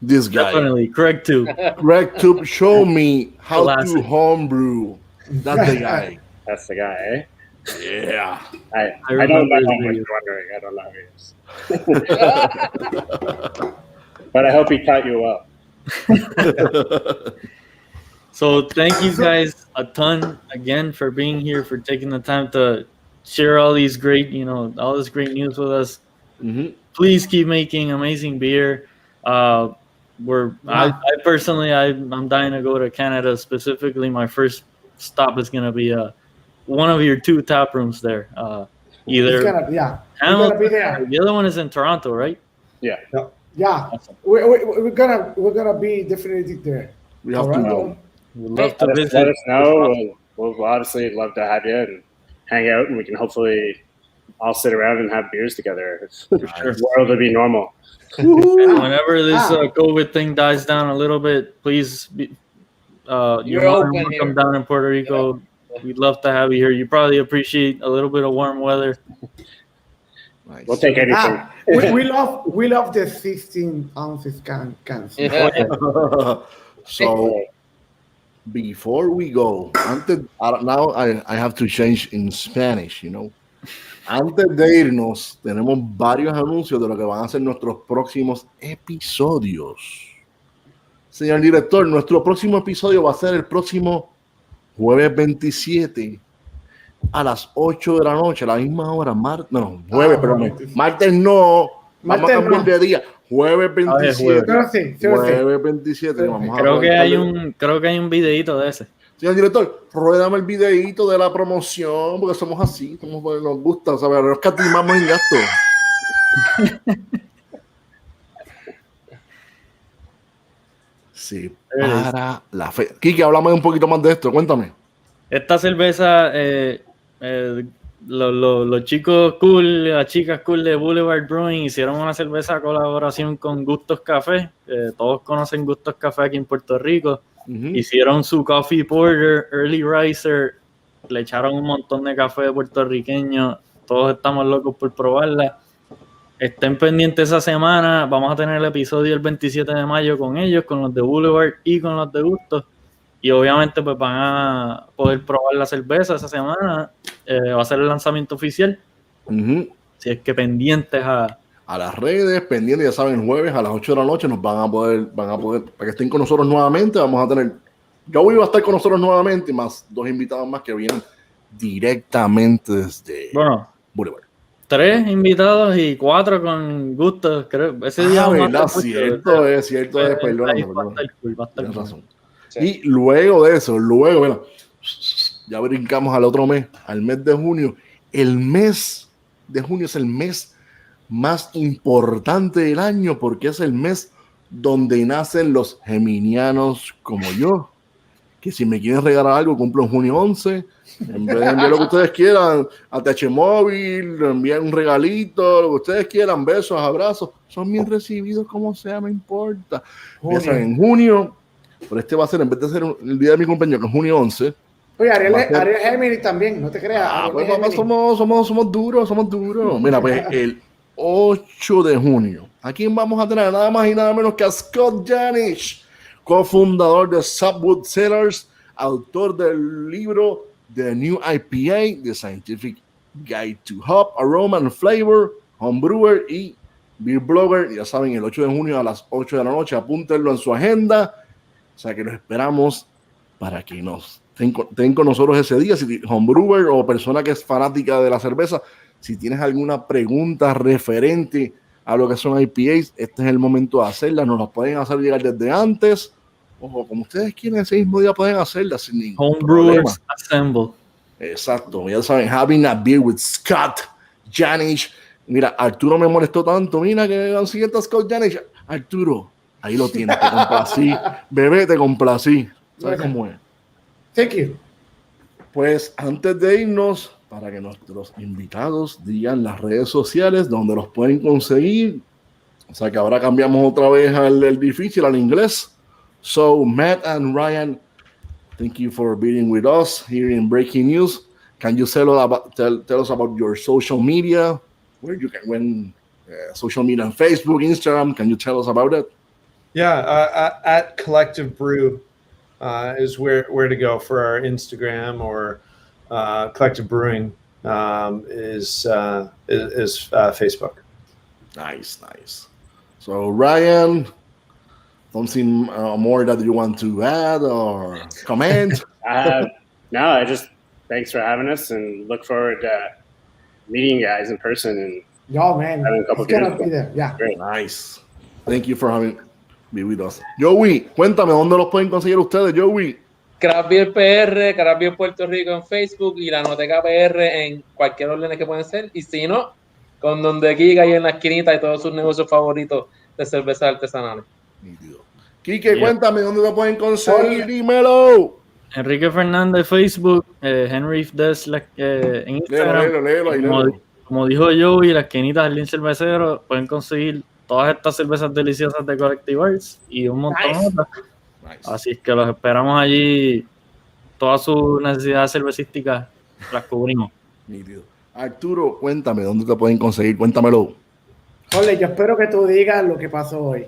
This guy. Definitely. Craig too. Craig too showed me how to homebrew. That's the guy. That's the guy, eh? Yeah. I don't know what you're wondering. I don't know who he is. But I hope he taught you well. So thank you guys a ton again for being here, for taking the time to share all these great, all this great news with us. Mm-hmm. Please keep making amazing beer. I personally, I'm dying to go to Canada specifically. My first stop is going to be one of your 2 tap rooms there. Either Hamilton, be there. The other one is in Toronto, right? Yeah. Yeah. Awesome. We're gonna be definitely there. We have to go. We'd love to visit. Let us know. We'll obviously love to have you and hang out, and we can hopefully all sit around and have beers together. The world will be normal. Whenever this COVID thing dies down a little bit, please, you're welcome to come down in Puerto Rico. Yeah. We'd love to have you here. You probably appreciate a little bit of warm weather. Nice. We'll take anything. We love the 16 ounces cans. Yeah. So before we go, now I have to change in Spanish, Antes de irnos, tenemos varios anuncios de lo que van a ser nuestros próximos episodios. Señor director, nuestro próximo episodio va a ser el próximo jueves 27 a las 8 de la noche, a la misma hora. Martes no. Vamos a cambiar de día. Jueves 27. Jueves 27. Creo que hay un videito de ese. Señor director, ruédame el videíto de la promoción, porque somos así, nos gusta, ¿sabes? Nos catimamos en gasto. Sí, para la fe. Kike, háblame un poquito más de esto, cuéntame. Esta cerveza, los chicos cool, las chicas cool de Boulevard Brewing hicieron una cerveza a colaboración con Gustos Café. Todos conocen Gustos Café aquí en Puerto Rico. Hicieron su Coffee Porter, Early Riser, le echaron un montón de café puertorriqueño. Todos estamos locos por probarla. Estén pendientes esa semana. Vamos a tener el episodio el 27 de mayo con ellos, con los de Boulevard y con los de Gustos. Y obviamente pues van a poder probar la cerveza esa semana. Va a ser el lanzamiento oficial. Si es que pendientes a las redes, pendientes, ya saben, jueves a las 8 de la noche nos van a poder, para que estén con nosotros nuevamente. Vamos a tener, Joey va a estar con nosotros nuevamente, más 2 invitados más que vienen directamente desde Boulevard. 3 invitados y 4 con Gustos, creo. Ese día verdad, cierto es, perdóname. Tienes razón. Sí. Y luego de eso, mira, ya brincamos al otro mes, al mes de junio. El mes de junio es el mes más importante del año porque es el mes donde nacen los geminianos como yo, que si me quieren regalar algo, cumplo en junio 11. En vez de enviar lo que ustedes quieran, a TH Móvil, enviar un regalito, lo que ustedes quieran, besos, abrazos, son bien recibidos como sea, no importa. Ya saben, en junio, pero este va a ser, en vez de ser el día de mi cumpleaños, que es junio 11. Oye, Ariel Gemini también, no te creas. Pues papá, somos duros. Mira, pues el 8 de junio, ¿a quién vamos a tener? Nada más y nada menos que a Scott Janisch, cofundador de Sapwood Cellars, autor del libro The New IPA, The Scientific Guide to Hop, Aroma and Flavor, Homebrewer y Beer Blogger. Ya saben, el 8 de junio a las 8 de la noche, apúntenlo en su agenda. O sea que los esperamos para que nos estén con nosotros ese día. Si homebrewer o persona que es fanática de la cerveza, si tienes alguna pregunta referente a lo que son IPAs, este es el momento de hacerla. Nos las pueden hacer llegar desde antes o como ustedes quieren, ese mismo día pueden hacerla sin ningún Homebrewers Assemble. Exacto, ya saben, having a beer with Scott Janisch. Mira, Arturo me molestó tanto. Mira que van siguiendo a Scott Janisch. Arturo, ahí lo tienes, te complací. Bebé, te complací. ¿Sabes cómo es? Thank you. Pues antes de irnos, para que nuestros invitados digan las redes sociales donde los pueden conseguir. O sea que ahora cambiamos otra vez al difícil, al inglés. So, Matt and Ryan, thank you for being with us here in Breaking News. Can you tell us about your social media? Where you can social media on Facebook, Instagram. Can you tell us about it? Yeah, at Collective Brew is where to go for our Instagram, or Collective Brewing is Facebook. Nice. So Ryan, something more that you want to add or comment? No, I just thanks for having us and look forward to meeting you guys in person and having a couple of beers. Be there. Yeah. Great. Nice. Thank you for having me with us. Joey, cuéntame, ¿dónde los pueden conseguir ustedes, Joey? Craft Beer PR, Craft Beer Puerto Rico en Facebook y la Noteca PR en cualquier orden que pueden ser. Y si no, con Donde Giga y en la esquinita y todos sus negocios favoritos de cervezas artesanales. Quique, cuéntame, ¿dónde lo pueden conseguir? Dímelo. Enrique Fernández, Facebook, Henry Des en Instagram. Léelo. Como dijo Joey, la esquinita del Jardín Cervecero, pueden conseguir todas estas cervezas deliciosas de Collective Arts y un montón otras. Así es que los esperamos allí. Todas sus necesidades cervecísticas las cubrimos. Arturo, cuéntame, ¿dónde te pueden conseguir? Cuéntamelo. Ole, yo espero que tú digas lo que pasó hoy.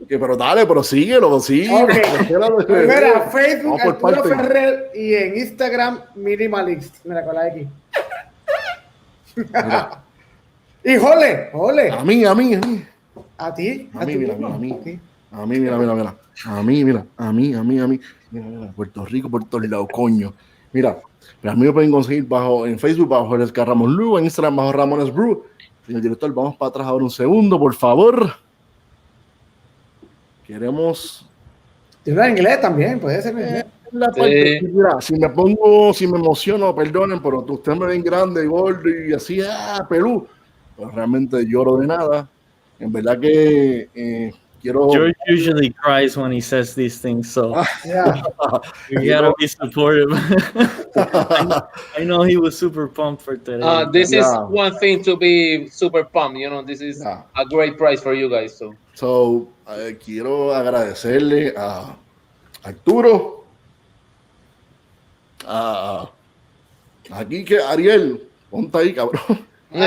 Pero dale, prosíguelo, sí. Okay. Mira, Facebook, Arturo Ferrer, y en Instagram, Minimalist. Mira, con la X. Y jole. A mí. ¿A ti? A mí, mira. Mira, Puerto Rico, por todos lados, coño. Mira, a mí me pueden conseguir en Facebook bajo Jerez Ramos Lu, en Instagram bajo Ramones Brew. Señor director, vamos para atrás ahora un segundo, por favor. Queremos... En inglés también, puede ser en inglés. La parte, mira, si me emociono, perdonen, pero ustedes me ven grande, gordo y así, pelú. Pero realmente lloro de nada. En verdad que quiero... George usually cries when he says these things, so you gotta be supportive. I know he was super pumped for today. This is one thing to be super pumped. You know, this is a great prize for you guys. So quiero agradecerle a Arturo, aquí que Ariel, ponte ahí, cabrón. Sí,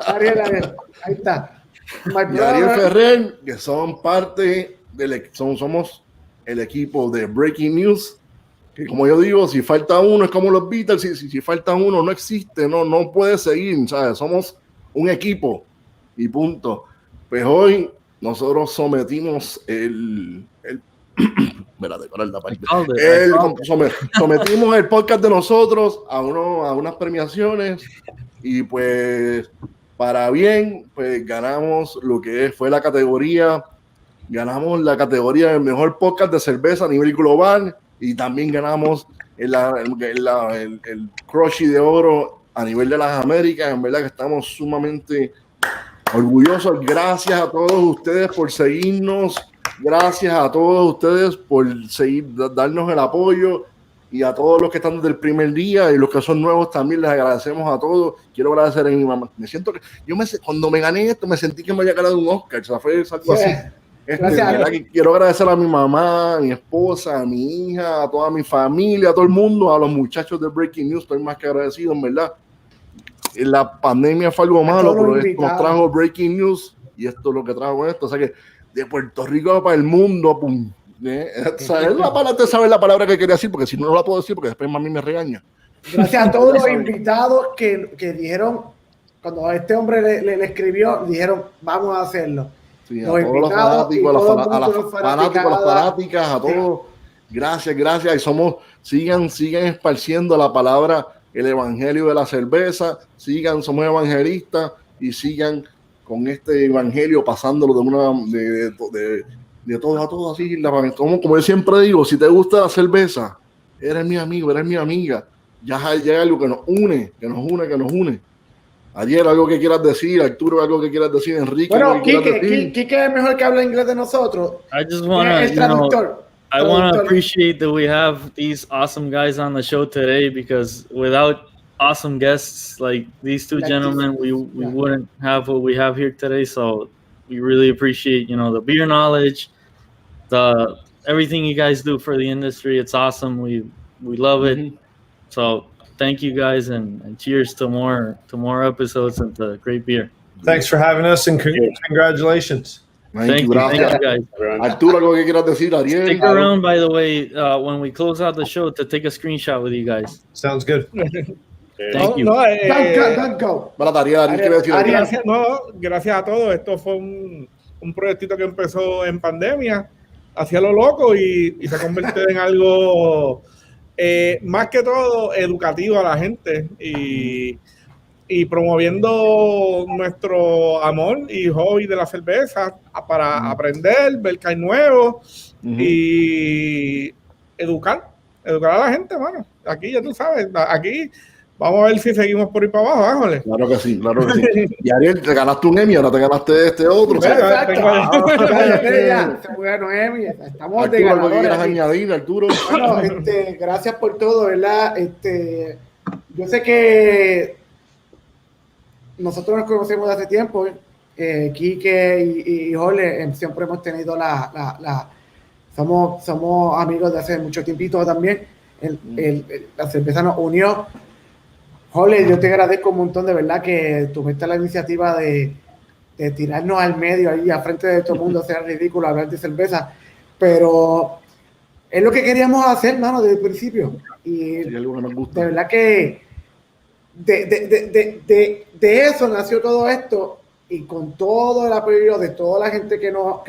Ariel. Ahí está. Y Ariel Ferrer, que son parte somos el equipo de Breaking News. Que como yo digo, si falta uno es como los Beatles, si falta uno no existe, no puede seguir, ¿sabes? Somos un equipo y punto. Pues hoy nosotros sometimos sometimos el podcast de nosotros a unas premiaciones y pues para bien, pues ganamos lo que fue la categoría, ganamos la categoría del mejor podcast de cerveza a nivel global y también ganamos el Crushy de oro a nivel de las Américas. En verdad que estamos sumamente orgullosos. Gracias a todos ustedes por seguirnos. Gracias a todos ustedes por darnos el apoyo y a todos los que están desde el primer día y los que son nuevos también les agradecemos a todos. Quiero agradecer a mi mamá. Me siento que cuando me gané esto me sentí que me había ganado un Oscar. O sea, fue algo así. Quiero agradecer a mi mamá, a mi esposa, a mi hija, a toda mi familia, a todo el mundo, a los muchachos de Breaking News. Estoy más que agradecido, en verdad. La pandemia fue algo malo, pero esto nos trajo Breaking News y esto es lo que trajo esto. O sea que de Puerto Rico para el mundo, pum. ¿Sabes la palabra que quería decir? Porque si no la puedo decir, porque después mami me regaña. Gracias a todos los invitados que dijeron, cuando este hombre le escribió, dijeron, vamos a hacerlo. Sí, a todos los fanáticos, a las fanáticas, a todos. Gracias. Y sigan esparciendo la palabra, el evangelio de la cerveza. Somos evangelistas y sigan con este evangelio pasándolo de todo a todo así. Como yo siempre digo, si te gusta la cerveza, eres mi amigo, eres mi amiga. Ya hay algo que nos une. Ayer, algo que quieras decir, Arturo, algo que quieras decir, Enrique. Bueno, Quique es mejor que habla inglés de nosotros. I just want to, I want to appreciate that we have these awesome guys on the show today, because without awesome guests like these two gentlemen, we wouldn't have what we have here today. So we really appreciate, the beer knowledge, everything you guys do for the industry. It's awesome. We love it. So thank you guys, and cheers to more episodes and to great beer. Thanks for having us, and congratulations. Thank you guys. Arturo, algo que quieras decir, Ariel. Stick around, by the way, when we close out the show, to take a screenshot with you guys. Sounds good. Thank you. Gracias a todos. Esto fue un proyectito que empezó en pandemia, hacia lo loco, y se convirtió en algo más que todo educativo a la gente y promoviendo nuestro amor y hobby de la cerveza para aprender, ver que hay nuevo y educar a la gente, mano. Aquí ya tú sabes, aquí vamos a ver si seguimos por ir para abajo, ájole. Claro que sí. Y Ariel, te ganaste un Emmy, ahora te ganaste este otro. Exacto. Se ganó Emmy. Estamos Arturo, de ganadores. ¿qué quieras añadir, Arturo? Bueno, gracias por todo, ¿verdad? Yo sé que nosotros nos conocemos de hace tiempo. Quique y Jorge siempre hemos tenido somos amigos de hace mucho tiempito también. La cerveza nos unió. Jorge, yo te agradezco un montón, de verdad, que tuviste la iniciativa de tirarnos al medio ahí a frente de todo el mundo, sea ridículo hablar de cerveza, pero es lo que queríamos hacer, mano, desde el principio. Y de verdad que de eso nació todo esto, y con todo el apoyo de toda la gente que nos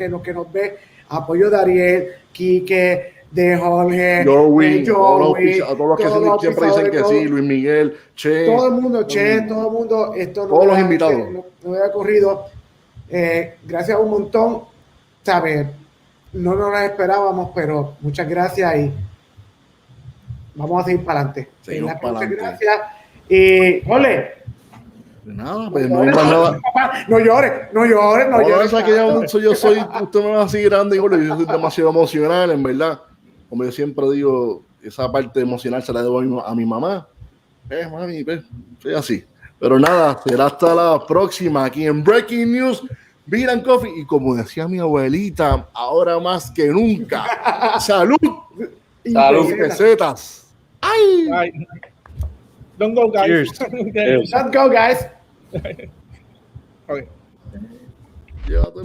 ve, apoyo de Ariel, Quique, de Jorge, Joey, de Joey, a todos los que siempre dicen que sí, Luis Miguel, Che. Todo el mundo, todo el mundo, esto todos los invitados. No había ocurrido. Gracias un montón, ¿sabes? No nos lo esperábamos, pero muchas gracias, y vamos a seguir para adelante. Seguimos para adelante. Gracias. Y, Ole. Nada, pues no hay más nada. No llores, no llores, no llores. Que yo soy, usted me va así grande, yo soy demasiado emocional, en verdad. Como yo siempre digo, esa parte emocional se la debo a mi mamá. Mami, soy así. Pero nada, será hasta la próxima aquí en Breaking News, Beer and Coffee. Y como decía mi abuelita, ahora más que nunca, salud. Salud. Y pesetas. ¡Ay! Ay. Don't go, guys. Don't go, guys. Okay. Llévatelo.